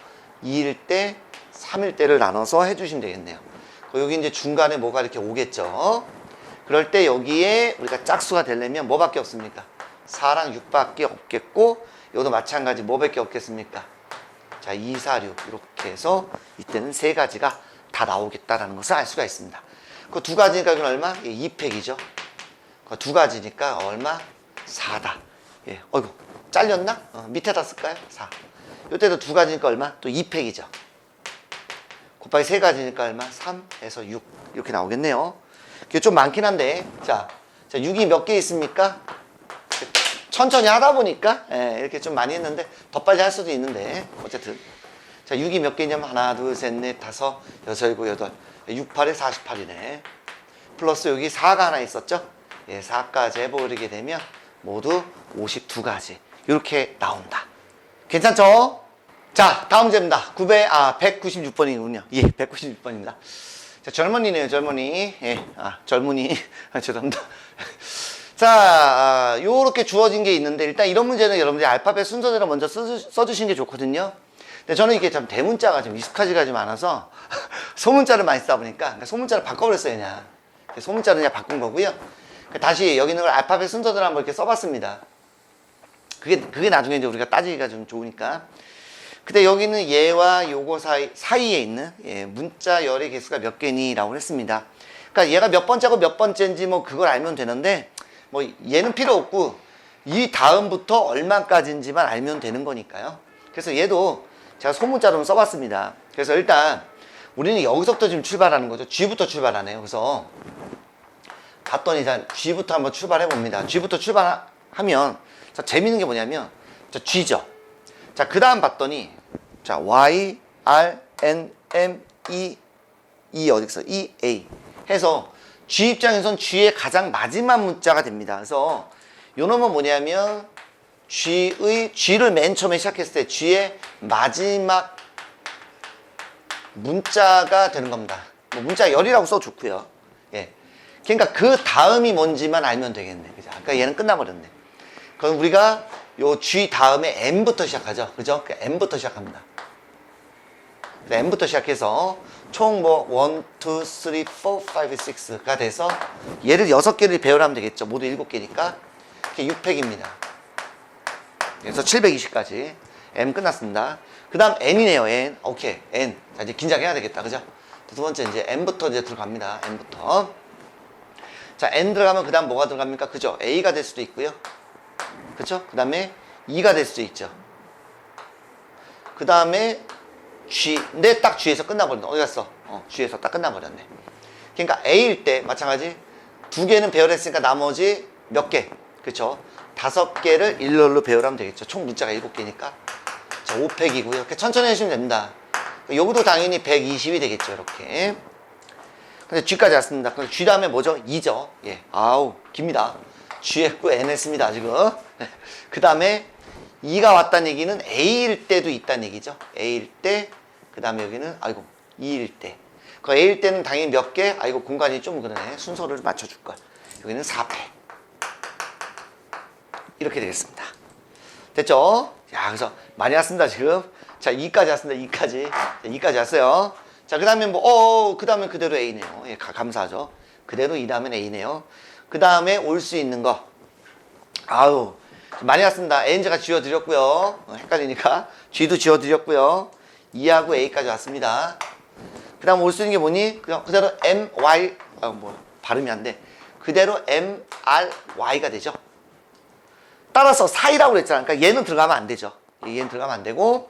2일 때, 3일 때를 나눠서 해주시면 되겠네요. 여기 이제 중간에 뭐가 이렇게 오겠죠. 그럴 때 여기에 우리가 짝수가 되려면 뭐밖에 없습니까? 4랑 6밖에 없겠고 이것도 마찬가지 뭐밖에 없겠습니까? 자, 2, 4, 6 이렇게 해서 이때는 세 가지가 다 나오겠다라는 것을 알 수가 있습니다. 그 두 가지니까 이건 얼마? 예, 2팩이죠. 그 두 가지니까 얼마? 4다. 예, 어이구 잘렸나? 밑에다 쓸까요? 4. 이때도 두 가지니까 얼마? 또 2팩이죠. 곱하기 세 가지니까 얼마? 3에서 6 이렇게 나오겠네요. 그게 좀 많긴 한데 자 6이 몇 개 있습니까? 천천히 하다 보니까 예, 이렇게 좀 많이 했는데 더 빨리 할 수도 있는데 어쨌든 자 6이 몇 개 있냐면 하나 둘 셋 넷 다섯 여섯 일곱 여덟 6, 8에 48이네. 플러스 여기 4가 하나 있었죠? 예, 4까지 해버리게 되면 모두 52가지 이렇게 나온다. 괜찮죠? 자, 다음 문제입니다. 196번이군요. 예, 196번입니다. 자, 젊은이네요, 젊은이. 예, 젊은이. 죄송합니다. 자, 요렇게 주어진 게 있는데, 일단 이런 문제는 여러분들이 알파벳 순서대로 먼저 써주시는 게 좋거든요. 근데 저는 이게 참 대문자가 좀 익숙하지가 좀 않아서, 소문자를 많이 쓰다 보니까, 그러니까 소문자를 바꿔버렸어요, 그냥. 소문자를 그냥 바꾼 거고요. 다시 여기 있는 걸 알파벳 순서대로 한번 이렇게 써봤습니다. 그게 나중에 이제 우리가 따지기가 좀 좋으니까. 근데 여기는 얘와 요거 사이에 있는 예, 문자 열의 개수가 몇 개니? 라고 했습니다. 그러니까 얘가 몇 번째고 몇 번째인지 뭐 그걸 알면 되는데 뭐 얘는 필요 없고 이 다음부터 얼마까지인지만 알면 되는 거니까요. 그래서 얘도 제가 소문자로 써봤습니다. 그래서 일단 우리는 여기서부터 지금 출발하는 거죠. G부터 출발하네요. 그래서 봤더니 G부터 한번 출발해 봅니다. G부터 출발하면 자, 재밌는 게 뭐냐면 자, G죠. 자, 그 다음 봤더니 자, Y, R, N, M, E 어디 있어? E, A 해서 G 입장에선 G의 가장 마지막 문자가 됩니다. 그래서 요 놈은 뭐냐면 G를 맨 처음에 시작했을 때 G의 마지막 문자가 되는 겁니다. 뭐 문자 열이라고 써도 좋고요. 예. 그러니까 그 다음이 뭔지만 알면 되겠네. 그죠? 아까 얘는 끝나버렸네. 그럼 우리가 요 G 다음에 M부터 시작하죠. 그죠? 그 M부터 시작합니다. M부터 시작해서 총 뭐 1, 2, 3, 4, 5, 6가 돼서 얘를 6개를 배열하면 되겠죠. 모두 7개니까. 이게 6팩입니다. 그래서 720까지. M 끝났습니다. 그 다음 N이네요, N. 오케이, N. 자, 이제 긴장해야 되겠다. 그죠? 두 번째 이제 N부터 이제 들어갑니다. N부터. 자, N 들어가면 그 다음 뭐가 들어갑니까? 그죠? A가 될 수도 있고요. 그쵸? 그 다음에 E가 될 수도 있죠. 그 다음에 G. 근데 딱 G에서 끝나버렸네. 어디 갔어? G에서 딱 끝나버렸네. 그러니까 A일 때 마찬가지. 두 개는 배열했으니까 나머지 몇 개? 그쵸? 5개를 일렬로 배열하면 되겠죠. 총 문자가 7개니까. 자, 5팩이고요. 이렇게 천천히 하시면 됩니다. 여기도 당연히 120이 되겠죠. 이렇게. 근데 G까지 왔습니다. 그럼 G 다음에 뭐죠? 2죠. 예. 아우, 깁니다. G 했고 N 했습니다. 지금. 그 다음에 2가 왔다는 얘기는 A일 때도 있다는 얘기죠. A일 때, 그 다음에 여기는, 아이고, 2일 때. 그 A일 때는 당연히 몇 개? 아이고, 공간이 좀 그러네. 순서를 맞춰줄 걸. 여기는 4팩. 이렇게 되겠습니다. 됐죠? 야, 그래서 많이 왔습니다, 지금. 자, 2까지 왔습니다, 2까지. 자, 2까지 왔어요. 자, 그 다음에 뭐, 그 다음에 그대로 A네요. 예, 감사하죠. 그대로 2 다음엔 A네요. 그 다음에 올 수 있는 거. 아우, 많이 왔습니다. N 제가 지워드렸고요. 헷갈리니까. G도 지워드렸고요. 2하고 A까지 왔습니다. 그 다음 올 수 있는 게 뭐니? 그냥 그대로 M, Y, 발음이 안 돼. 그대로 M, R, Y가 되죠. 따라서 사이라고 그랬잖아. 그러니까 얘는 들어가면 안 되죠. 얘는 들어가면 안 되고,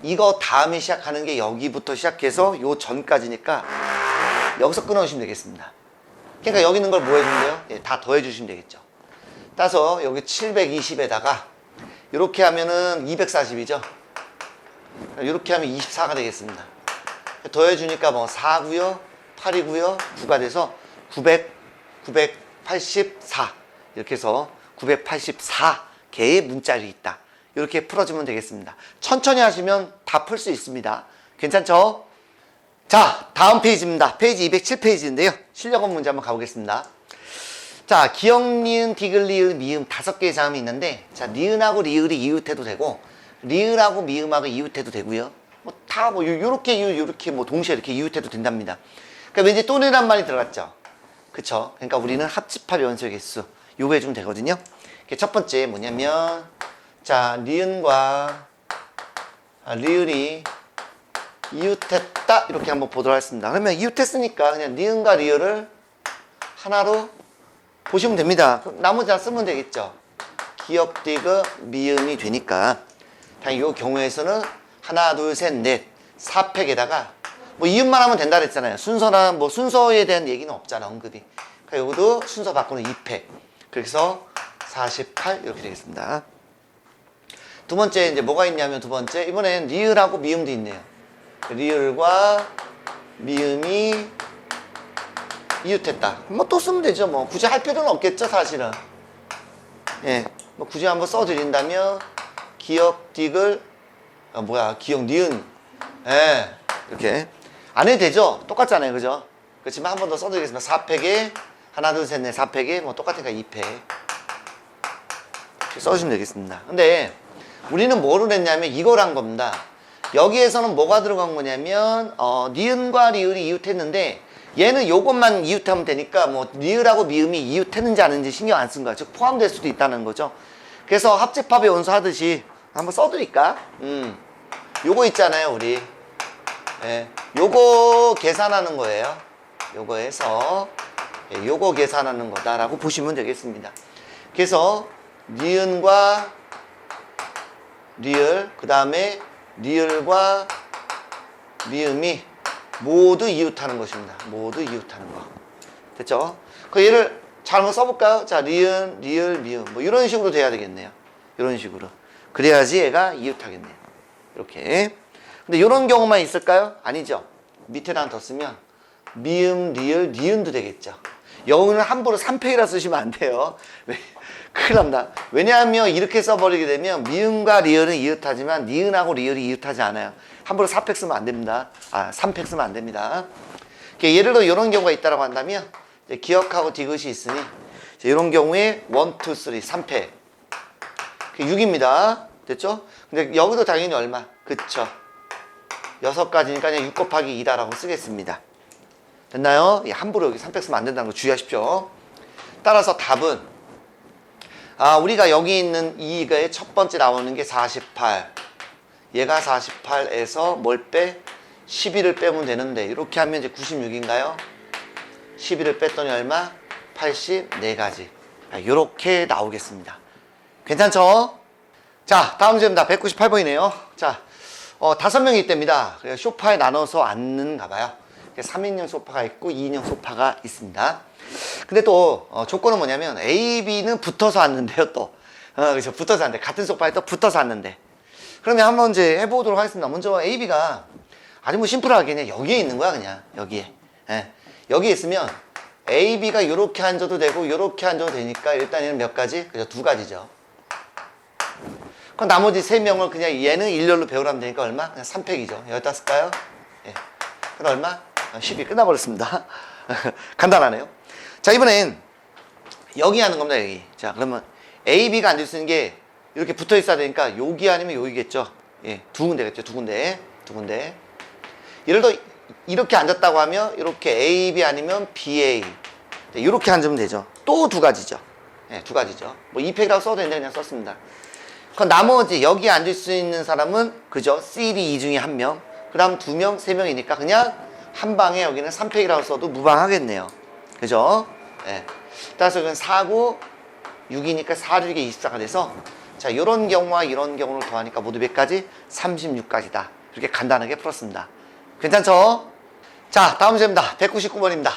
이거 다음에 시작하는 게 여기부터 시작해서 요 전까지니까 여기서 끊어주시면 되겠습니다. 그러니까 여기 있는 걸 뭐 해준대요? 예, 다 더해주시면 되겠죠. 따라서 여기 720에다가 이렇게 하면은 240이죠. 이렇게 하면 24가 되겠습니다. 더해주니까 뭐 4고요, 8이고요, 9가 돼서 984 이렇게 해서 984개의 문자열이 있다. 이렇게 풀어주면 되겠습니다. 천천히 하시면 다 풀 수 있습니다. 괜찮죠? 자, 다음 페이지입니다. 페이지 207페이지인데요. 실력원 문제 한번 가보겠습니다. 자, 기역, 니은, 디귿, 리을, 미음 5개의 자음이 있는데, 자, 니은하고 리을이 이웃해도 되고, 리을하고 미음하고 이웃해도 되고요. 뭐 다 뭐 요렇게 뭐 동시에 이렇게 이웃해도 된답니다. 그러니까 왠지 또래란 말이 들어갔죠. 그쵸? 그러니까 우리는 합집합 연소의 개수 요거 해주면 되거든요. 첫 번째 뭐냐면, 자, 니은과 리을이 이웃했다 이렇게 한번 보도록 하겠습니다. 그러면 이웃했으니까 그냥 니은과 리을을 하나로 보시면 됩니다. 그럼 나머지 다 쓰면 되겠죠. 기역, 디귿, 미음이 되니까 당연히 이 경우에서는 하나, 둘, 셋, 넷 4팩에다가 뭐 이음만 하면 된다 그랬잖아요. 순서나 뭐 순서에 대한 얘기는 없잖아, 언급이. 그러니까 요것도 순서 바꾸는 2팩. 그래서 48 이렇게 되겠습니다. 두 번째 이제 뭐가 있냐면 두 번째 이번엔 리을하고 미음도 있네요. 리을과 미음이 이웃했다. 뭐 또 쓰면 되죠. 뭐 굳이 할 필요는 없겠죠, 사실은. 예, 뭐 굳이 한번 써드린다면 기역, 디귿, 기역, 니은, 예, 이렇게 안 해도 되죠. 똑같잖아요, 그죠? 그렇지만 한 번 더 써드리겠습니다. 4팩에 하나, 둘, 셋, 넷, 4팩에 뭐 똑같으니까 2팩 써주시면 되겠습니다. 근데 우리는 뭐를 했냐면 이걸 한 겁니다. 여기에서는 뭐가 들어간 거냐면 니은과 리을이 이웃했는데 얘는 요것만 이웃하면 되니까 뭐 리을하고 미음이 이웃했는지 아닌지 신경 안 쓴 거야. 즉 포함될 수도 있다는 거죠. 그래서 합집합의 원소 하듯이 한번 써드릴까? 요거 있잖아요, 우리. 예, 요거 계산하는 거예요. 요거에서 요거 계산하는 거다라고 보시면 되겠습니다. 그래서 니은과 리을, 그 다음에 리을과 미음이 모두 이웃하는 것입니다. 모두 이웃하는 거. 됐죠? 그 얘를 잘 한번 써볼까요? 자, 리은, 리을, 미음. 뭐 이런 식으로 돼야 되겠네요. 이런 식으로. 그래야지 얘가 이웃하겠네요. 이렇게. 근데 이런 경우만 있을까요? 아니죠. 밑에 하나 더 쓰면 미음, 리을, 니은도 되겠죠. 여기는 함부로 3팩이라 쓰시면 안 돼요. 큰일 납니다. 왜냐하면 이렇게 써버리게 되면 미음과 리을은 이웃하지만 니은하고 리을이 이웃하지 않아요. 함부로 4팩 쓰면 안 됩니다. 3팩 쓰면 안 됩니다. 예를 들어 이런 경우가 있다고 한다면 기역하고 디귿이 있으니 이런 경우에 1, 2, 3, 3팩 6입니다. 됐죠? 근데 여기도 당연히 얼마? 그쵸? 6가지니까 그냥 6 곱하기 2다라고 쓰겠습니다. 됐나요? 함부로 여기 3팩 쓰면 안 된다는 거 주의하십시오. 따라서 답은 우리가 여기 있는 이거의 첫 번째 나오는 게 48. 얘가 48에서 뭘 빼? 12를 빼면 되는데, 이렇게 하면 이제 96인가요? 12를 뺐더니 얼마? 84가지. 이렇게 나오겠습니다. 괜찮죠? 자, 다음 질문다. 198번이네요. 자, 5명이 있답니다. 소파에 나눠서 앉는가 봐요. 3인용 소파가 있고 2인용 소파가 있습니다. 근데 또 조건은 뭐냐면 A, B는 붙어서 앉는데요. 또 그렇죠. 붙어서 앉는데 같은 소파에 또 붙어서 앉는데. 그러면 한번 이제 해보도록 하겠습니다. 먼저 A, B가 아주 뭐 심플하게 그냥 여기에 있는 거야. 그냥 여기에. 예. 여기에 있으면 A, B가 이렇게 앉아도 되고 이렇게 앉아도 되니까 일단 얘는 몇 가지? 그죠? 2가지죠. 그럼 나머지 3명을 그냥 얘는 일렬로 배우라면 되니까 얼마? 그냥 3팩이죠. 15가요? 예. 그럼 얼마? 10이 끝나버렸습니다. 간단하네요. 자, 이번엔 여기 하는 겁니다. 여기. 자, 그러면 A, B가 앉을 수 있는 게 이렇게 붙어 있어야 되니까 여기 아니면 여기겠죠. 예, 2군데겠죠. 2군데. 2군데. 예를 들어 이렇게 앉았다고 하면 이렇게 A, B 아니면 BA. 이렇게 앉으면 되죠. 또 2가지죠. 예, 2가지죠. 뭐 2팩이라고 써도 되는데 그냥 썼습니다. 그럼 나머지 여기 앉을 수 있는 사람은 그죠? C, D 이 중에 1명. 그 다음 2명, 3명이니까 그냥 한 방에 여기는 3팩이라고 써도 무방하겠네요. 그죠? 예. 따라서 이건 4고 6이니까 4, 6에 24가 돼서 자, 요런 경우와 이런 경우를 더하니까 모두 몇 가지? 36가지다. 이렇게 간단하게 풀었습니다. 괜찮죠? 자, 다음 질문입니다. 199번입니다.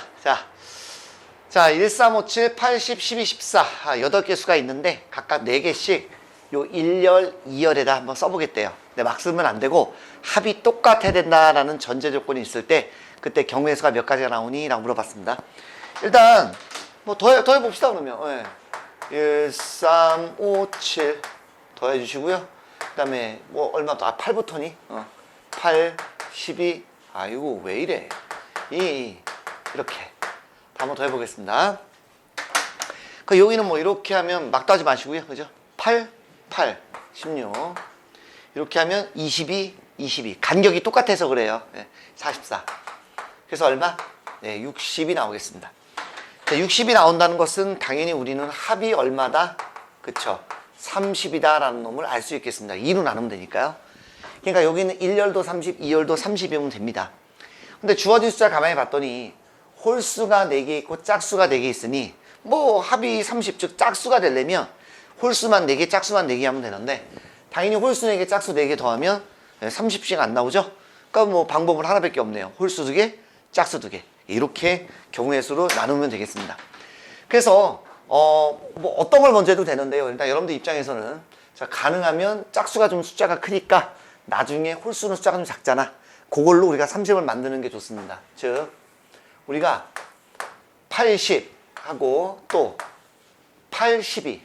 자, 1, 3, 5, 7, 80, 12, 14. 8개 수가 있는데 각각 4개씩 요 1열, 2열에다 한번 써보겠대요. 근데 막 쓰면 안 되고 합이 똑같아야 된다라는 전제 조건이 있을 때 그때 경우의 수가 몇 가지가 나오니? 라고 물어봤습니다. 일단 뭐 더해봅시다 그러면. 예. 1, 3, 5, 7 더해주시고요. 그 다음에 뭐 얼마 더? 8부터니? 8, 12. 아이고 왜 이래? 이렇게 한번 더 해보겠습니다. 그 여기는 뭐 이렇게 하면 막도 하지 마시고요. 그죠? 8, 8, 16 이렇게 하면 22, 22 간격이 똑같아서 그래요. 네, 44 그래서 얼마? 네, 60이 나오겠습니다. 자, 60이 나온다는 것은 당연히 우리는 합이 얼마다? 그쵸? 30이다 라는 놈을 알 수 있겠습니다. 2로 나누면 되니까요. 그러니까 여기는 1열도 30, 2열도 30이면 됩니다. 근데 주어진 숫자 가만히 봤더니 홀수가 4개 있고 짝수가 4개 있으니 뭐 합이 30, 즉 짝수가 되려면 홀수만 4개, 짝수만 4개 하면 되는데 당연히 홀수 4개, 짝수 4개 더하면 30씩 안 나오죠? 그러니까 뭐 방법은 하나밖에 없네요. 홀수 2개, 짝수 2개. 이렇게 경우의 수로 나누면 되겠습니다. 그래서 뭐 어떤 걸 먼저 해도 되는데요. 일단 여러분들 입장에서는 자, 가능하면 짝수가 좀 숫자가 크니까 나중에 홀수는 숫자가 좀 작잖아. 그걸로 우리가 30을 만드는 게 좋습니다. 즉 우리가 80 하고 또 8, 12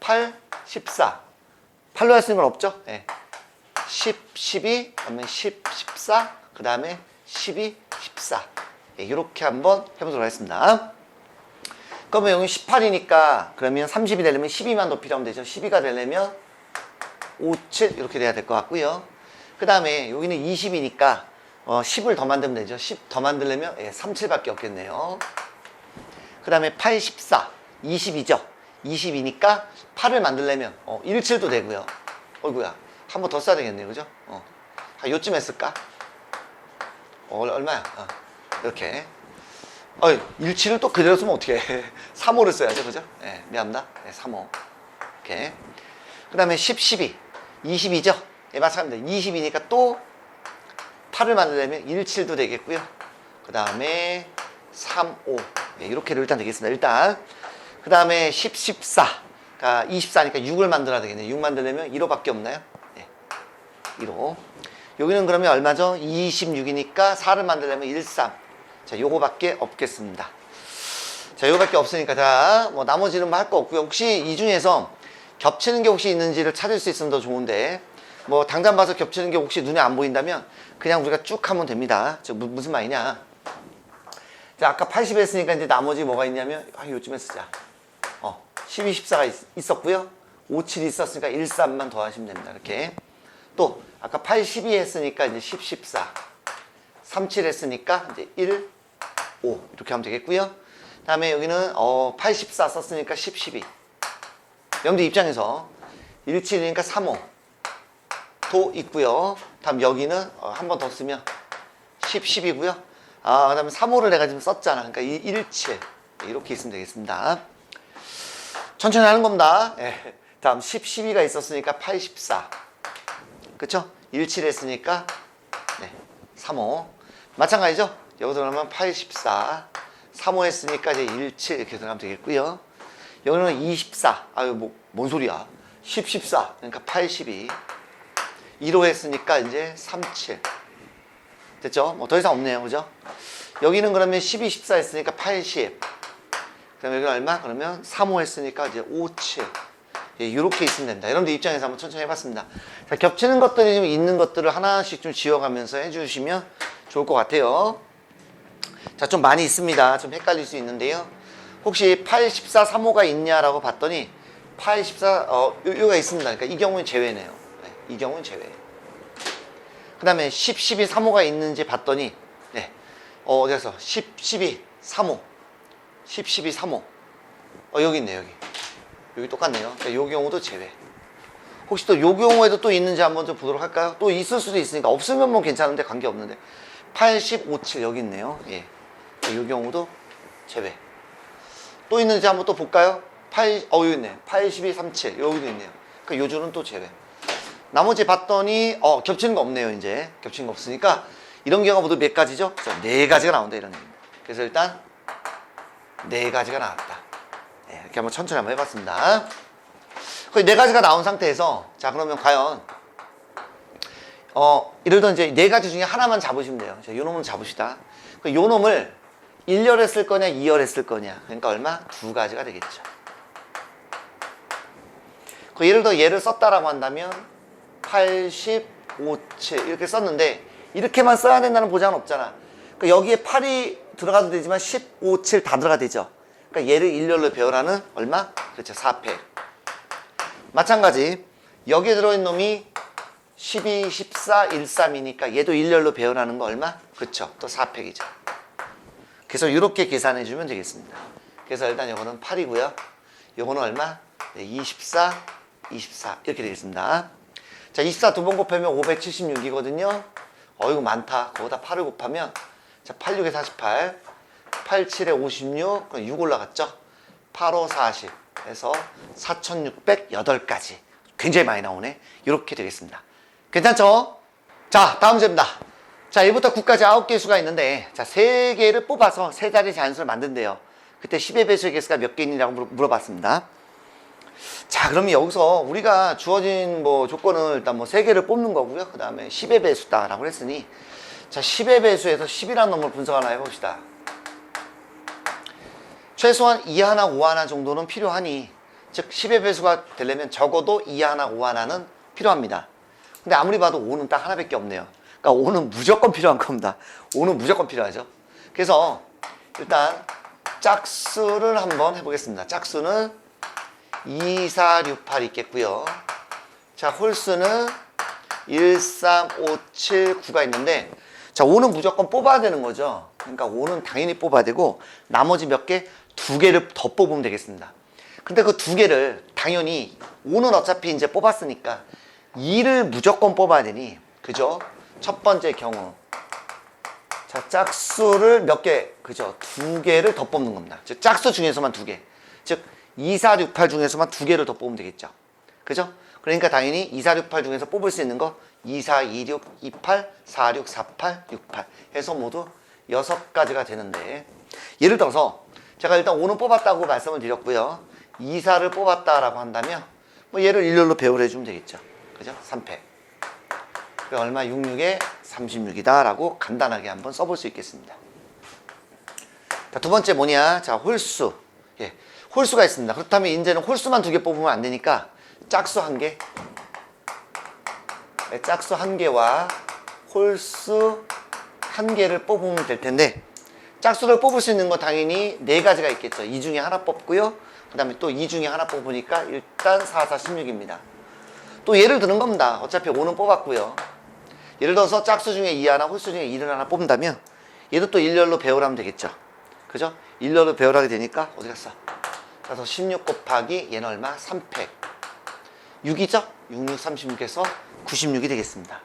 8, 14 8로 할 수 있는 건 없죠? 네. 10, 12 그다음에 10, 14 그 다음에 12, 14 네, 이렇게 한번 해보도록 하겠습니다. 그러면 여기 18이니까 그러면 30이 되려면 12만 더 필요하면 되죠. 12가 되려면 5, 7 이렇게 돼야 될 것 같고요. 그 다음에 여기는 20이니까 10을 더 만들면 되죠. 10 더 만들려면 3, 7밖에 없겠네요. 그 다음에 8, 14 20이죠. 20이니까 8을 만들려면 1, 7도 되고요. 어이구야 한 번 더 써야 되겠네요. 그죠? 한 요쯤 했을까? 얼마야? 이렇게 17을 또 그대로 쓰면 어떻게 해? 3호를 써야죠. 그죠? 네, 미안합니다. 네, 3호 이렇게. 그 다음에 10, 12 22죠? 예, 마찬가지입니다. 20이니까 또 8을 만들려면 1, 7도 되겠고요. 그 다음에 3, 5 예, 이렇게로 일단 되겠습니다. 일단 그 다음에 10, 14 그러니까 24니까 6을 만들어야 되겠네요. 6 만들려면 1호밖에 없나요? 네, 1호. 여기는 그러면 얼마죠? 26이니까 4를 만들려면 1, 3 자, 요거밖에 없겠습니다. 자, 요거밖에 없으니까 자, 뭐 나머지는 뭐 할 거 없고요. 혹시 이 중에서 겹치는 게 혹시 있는지를 찾을 수 있으면 더 좋은데 뭐 당장 봐서 겹치는 게 혹시 눈에 안 보인다면 그냥 우리가 쭉 하면 됩니다. 저 무슨 말이냐? 자, 아까 80 했으니까 이제 나머지 뭐가 있냐면 요쯤에 쓰자. 12, 14가 있었고요. 5, 7이 있었으니까 1, 3만 더 하시면 됩니다. 이렇게. 또 아까 8, 12 했으니까 이제 10, 14 3, 7 했으니까 이제 1, 5 이렇게 하면 되겠고요. 그 다음에 여기는 8, 14 썼으니까 10, 12 여러분들 입장에서 17이니까 3호도 있고요. 다음 여기는 한 번 더 쓰면 10이고요. 그 다음에 3호를 내가 지금 썼잖아. 그러니까 17 이렇게 있으면 되겠습니다. 천천히 하는 겁니다. 예. 다음 12가 있었으니까 84. 그쵸? 17 했으니까 3호. 마찬가지죠? 여기서 그러면 84. 3호 했으니까 이제 17 이렇게 들어가면 되겠고요. 여기는 24. 아유, 뭔 소리야. 14. 그러니까 82. 1호 했으니까 이제 37. 됐죠? 뭐 더 이상 없네요. 그죠? 여기는 그러면 12, 14 했으니까 80. 그다음에 여기는 얼마? 그러면 3호 했으니까 이제 57. 예, 이렇게 있으면 된다. 여러분들 입장에서 한번 천천히 해봤습니다. 자, 겹치는 것들이 좀 있는 것들을 하나씩 좀 지워가면서 해주시면 좋을 것 같아요. 자, 좀 많이 있습니다. 좀 헷갈릴 수 있는데요. 혹시 8, 14, 3호가 있냐라고 봤더니 8, 14, 요가 있습니다. 그러니까 이 경우는 제외네요. 네, 이 경우는 제외. 그 다음에 10, 12, 3호가 있는지 봤더니 어디서 10, 12, 3호 10, 12, 3호 여기 있네. 여기 똑같네요. 그러니까 요 경우도 제외. 혹시 또 요 경우에도 또 있는지 한번 좀 보도록 할까요? 또 있을 수도 있으니까 없으면 뭐 괜찮은데 관계없는데 80, 57 여기 있네요. 예. 요 경우도 제외. 또 있는지 한번 또 볼까요? 여기 있네. 82, 37 여기도 있네요. 그러니까 요 줄은 또 제외. 나머지 봤더니 겹치는 거 없네요. 이제 겹치는 거 없으니까 이런 경우가 모두 몇 가지죠? 네 가지가 나온다 이런 얘기입니다. 그래서 일단 네 가지가 나왔다. 네, 이렇게 한번 천천히 한번 해봤습니다. 거의 네 가지가 나온 상태에서 자 그러면 과연 예를 들어 이제 네 가지 중에 하나만 잡으시면 돼요. 자, 요 놈은 잡으시다. 요 놈을 1열에 쓸 거냐 2열에 쓸 거냐. 그러니까 얼마? 두 가지가 되겠죠. 예를 들어 얘를 썼다라고 한다면 80, 57 이렇게 썼는데 이렇게만 써야 된다는 보장은 없잖아. 그러니까 여기에 8이 들어가도 되지만 10, 5, 7 다 들어가도 되죠. 그러니까 얘를 일렬로 배열하는 얼마? 그렇죠. 4팩. 마찬가지 여기에 들어있는 놈이 12, 14, 13이니까 얘도 일렬로 배열하는 거 얼마? 그렇죠. 또 4팩이죠. 그래서 이렇게 계산해 주면 되겠습니다. 그래서 일단 이거는 8이고요. 이거는 얼마? 24, 24 이렇게 되겠습니다. 자, 24 두 번 곱하면 576이거든요. 이거 많다. 거기다 8을 곱하면 자, 8, 6에 48, 8, 7에 56, 그럼 6 올라갔죠? 8, 5, 40 해서 4608가지. 굉장히 많이 나오네. 이렇게 되겠습니다. 괜찮죠? 자, 다음 문제입니다. 자, 1부터 9까지 9개의 수가 있는데 자, 3개를 뽑아서 3자리 자연수를 만든대요. 그때 10의 배수의 개수가 몇 개이냐고 물어봤습니다. 자, 그러면 여기서 우리가 주어진 조건을 일단 3개를 뽑는 거고요. 그 다음에 10의 배수다라고 했으니 자, 10의 배수에서 10이라는 놈을 분석 하나 해봅시다. 최소한 2 하나, 5 하나 정도는 필요하니 즉 10의 배수가 되려면 적어도 2 하나, 5 하나는 필요합니다. 근데 아무리 봐도 5는 딱 하나밖에 없네요. 그러니까 5는 무조건 필요한 겁니다. 5는 무조건 필요하죠. 그래서 일단 짝수를 한번 해보겠습니다. 짝수는 2, 4, 6, 8 있겠고요. 자, 홀수는 1, 3, 5, 7, 9가 있는데 자, 5는 무조건 뽑아야 되는 거죠. 그러니까 5는 당연히 뽑아야 되고 나머지 몇 개? 2개를 더 뽑으면 되겠습니다. 근데 그 2개를 당연히 5는 어차피 이제 뽑았으니까 2를 무조건 뽑아야 되니 그죠? 첫 번째 경우 자, 짝수를 몇 개? 그죠? 2개를 더 뽑는 겁니다. 즉 짝수 중에서만 2개. 즉 2, 4, 6, 8 중에서만 2개를 더 뽑으면 되겠죠. 그죠? 그러니까 당연히 2, 4, 6, 8 중에서 뽑을 수 있는 거 2, 4, 2, 6, 2, 8, 4, 6, 4, 8, 6, 8 해서 모두 6가지가 되는데 예를 들어서 제가 일단 5는 뽑았다고 말씀을 드렸고요. 2, 4를 뽑았다라고 한다면 얘를 일렬로 배열해 주면 되겠죠. 그죠? 3패. 얼마? 6, 6에 36이다 라고 간단하게 한번 써볼 수 있겠습니다. 자, 두 번째 뭐냐? 자, 홀수. 예, 홀수가 있습니다. 그렇다면 이제는 홀수만 2개 뽑으면 안 되니까 짝수 1개. 네, 짝수 1개와 홀수 1개를 뽑으면 될 텐데 짝수를 뽑을 수 있는 건 당연히 4가지가 있겠죠. 이 중에 하나 뽑고요. 그 다음에 또 이 중에 하나 뽑으니까 일단 4, 4, 16입니다. 또 예를 드는 겁니다. 어차피 5는 뽑았고요. 예를 들어서 짝수 중에 2 하나, 홀수 중에 2를 하나 뽑는다면 얘도 또 일렬로 배열하면 되겠죠. 그죠? 일렬로 배열하게 되니까 어디 갔어? 그래서 16 곱하기 얘는 얼마? 3팩. 6이죠? 6, 6, 36에서 96이 되겠습니다.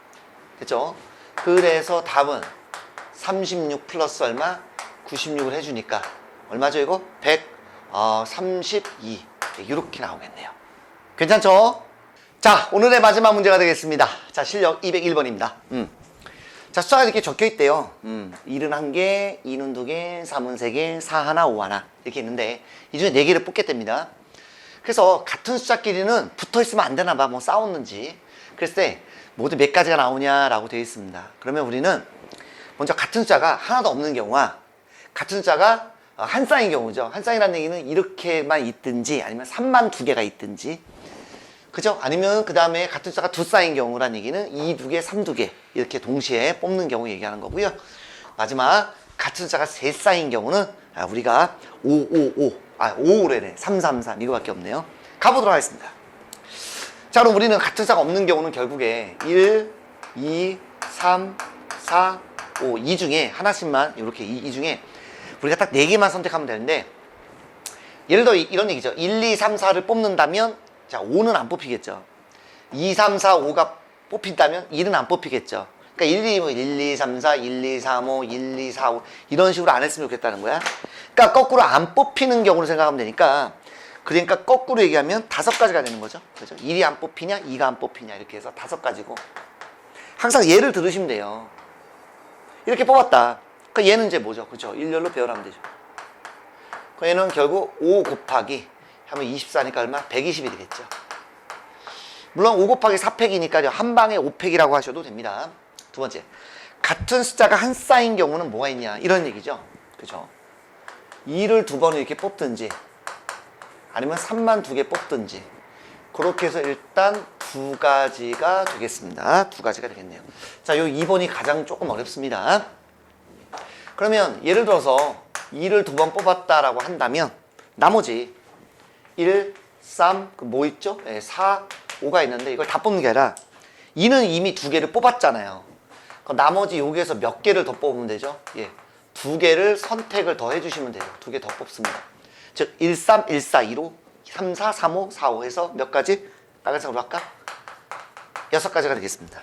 됐죠? 그래서 답은 36 플러스 얼마? 96을 해주니까 얼마죠 이거? 132. 이렇게 나오겠네요. 괜찮죠? 자, 오늘의 마지막 문제가 되겠습니다. 자, 실력 201번입니다. 자, 숫자가 이렇게 적혀 있대요. 1은 1개, 2는 2개, 3은 3개, 4 하나, 5 하나 이렇게 있는데 이 중에 4개를 뽑겠답니다. 그래서 같은 숫자끼리는 붙어 있으면 안 되나 봐. 뭐 싸웠는지. 그랬을 때 모두 몇 가지가 나오냐라고 되어 있습니다. 그러면 우리는 먼저 같은 숫자가 하나도 없는 경우와 같은 숫자가 한 쌍인 경우죠. 한 쌍이라는 얘기는 이렇게만 있든지 아니면 3만 2개가 있든지 그죠? 아니면 그 다음에 같은 숫자가 두 쌍인 경우라는 얘기는 2, 2개, 3, 2개 이렇게 동시에 뽑는 경우 얘기하는 거고요. 마지막 같은 숫자가 세 쌍인 경우는 우리가 5, 5, 5 5로 해네 3, 3, 3 이거밖에 없네요. 가보도록 하겠습니다. 자, 그럼 우리는 같은 숫자가 없는 경우는 결국에 1, 2, 3, 4, 5 이 중에 하나씩만 이렇게 이 중에 우리가 딱 4개만 선택하면 되는데 예를 들어 이런 얘기죠. 1, 2, 3, 4를 뽑는다면 자 5는 안 뽑히겠죠. 2, 3, 4, 5가 뽑힌다면 1은 안 뽑히겠죠. 그러니까 1, 2, 3, 4, 1, 2, 3, 5, 1, 2, 4, 5 이런 식으로 안 했으면 좋겠다는 거야. 그러니까 거꾸로 안 뽑히는 경우를 생각하면 되니까 그러니까 거꾸로 얘기하면 5가지가 되는 거죠. 그죠? 1이 안 뽑히냐, 2가 안 뽑히냐 이렇게 해서 5가지고 항상 얘를 들으시면 돼요. 이렇게 뽑았다. 그러니까 얘는 이제 뭐죠? 그죠? 일렬로 배열하면 되죠. 그러니까 얘는 결국 5 곱하기 하면 24니까 얼마? 120이 되겠죠. 물론 5 곱하기 4팩이니까 한 방에 5팩이라고 하셔도 됩니다. 두 번째, 같은 숫자가 한 쌍인 경우는 뭐가 있냐 이런 얘기죠. 그죠? 2를 2번을 이렇게 뽑든지 아니면 3만 2개 뽑든지 그렇게 해서 일단 2가지가 되겠습니다. 2가지가 되겠네요. 자, 요 2번이 가장 조금 어렵습니다. 그러면 예를 들어서 2를 2번 뽑았다라고 한다면 나머지 1, 3, 뭐 있죠? 4, 5가 있는데 이걸 다 뽑는 게 아니라 2는 이미 2개를 뽑았잖아요. 그럼 나머지 여기에서 몇 개를 더 뽑으면 되죠? 2개를 선택을 더 해주시면 돼요. 2개 더 뽑습니다. 즉 1, 3, 1, 4, 2로 3, 4, 3, 5, 4, 5 해서 몇 가지? 빨간색으로 할까? 6가지가 되겠습니다.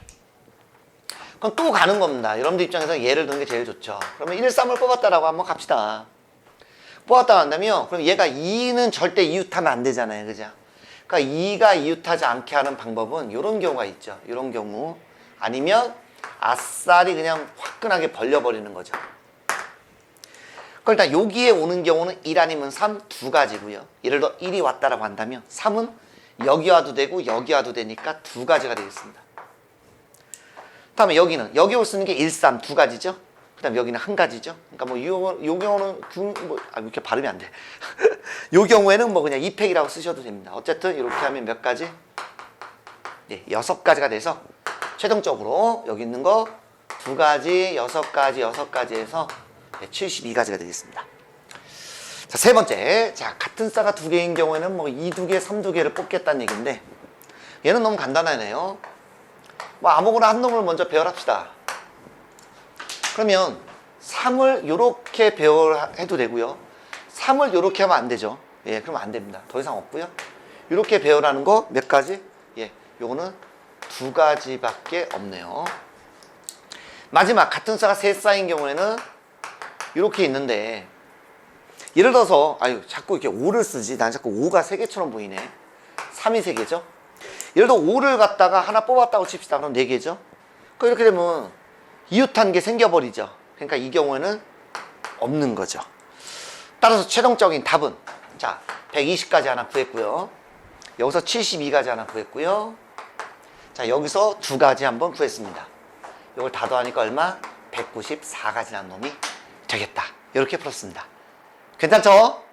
그럼 또 가는 겁니다. 여러분들 입장에서 예를 드는 게 제일 좋죠. 그러면 1, 3을 뽑았다라고 한번 갑시다. 뽑았다고 한다면 그럼 얘가 2는 절대 이웃하면 안 되잖아요. 그죠? 그러니까 2가 이웃하지 않게 하는 방법은 이런 경우가 있죠. 이런 경우 아니면 아싸리 그냥 화끈하게 벌려버리는 거죠. 그럼 일단 여기에 오는 경우는 1 아니면 3 2가지고요. 예를 들어 1이 왔다라고 한다면 3은 여기 와도 되고 여기 와도 되니까 2가지가 되겠습니다. 다음에 여기는 여기 올 수 있는 게 1, 3 2가지죠. 그 다음에 여기는 1가지죠. 그러니까 뭐 요 경우는 이렇게 발음이 안 돼. 요 경우에는 뭐 그냥 2팩이라고 쓰셔도 됩니다. 어쨌든 이렇게 하면 몇 가지? 6가지가 돼서 최종적으로 여기 있는 거 2가지, 6가지, 6가지 해서 72가지가 되겠습니다. 자, 세 번째. 자, 같은 숫자가 2개인 경우에는 뭐 2, 2개, 3, 2개를 뽑겠다는 얘기인데 얘는 너무 간단하네요. 뭐 아무거나 한 놈을 먼저 배열합시다. 그러면 3을 이렇게 배열해도 되고요. 3을 이렇게 하면 안 되죠. 그러면 안 됩니다. 더 이상 없고요. 이렇게 배열하는 거 몇 가지? 요거는 2가지밖에 없네요. 마지막 같은 숫자가 세 쌍인 경우에는 이렇게 있는데 예를 들어서 자꾸 이렇게 5를 쓰지. 난 자꾸 5가 3개처럼 보이네. 3이 3개죠. 예를 들어 5를 갖다가 하나 뽑았다고 칩시다. 그럼 4개죠. 이렇게 되면 이웃한 게 생겨버리죠. 그러니까 이 경우에는 없는 거죠. 따라서 최종적인 답은 자 120가지 하나 구했고요. 여기서 72가지 하나 구했고요. 자 여기서 2가지 한번 구했습니다. 이걸 다 더하니까 얼마? 194가지라는 놈이 되겠다. 이렇게 풀었습니다. 괜찮죠?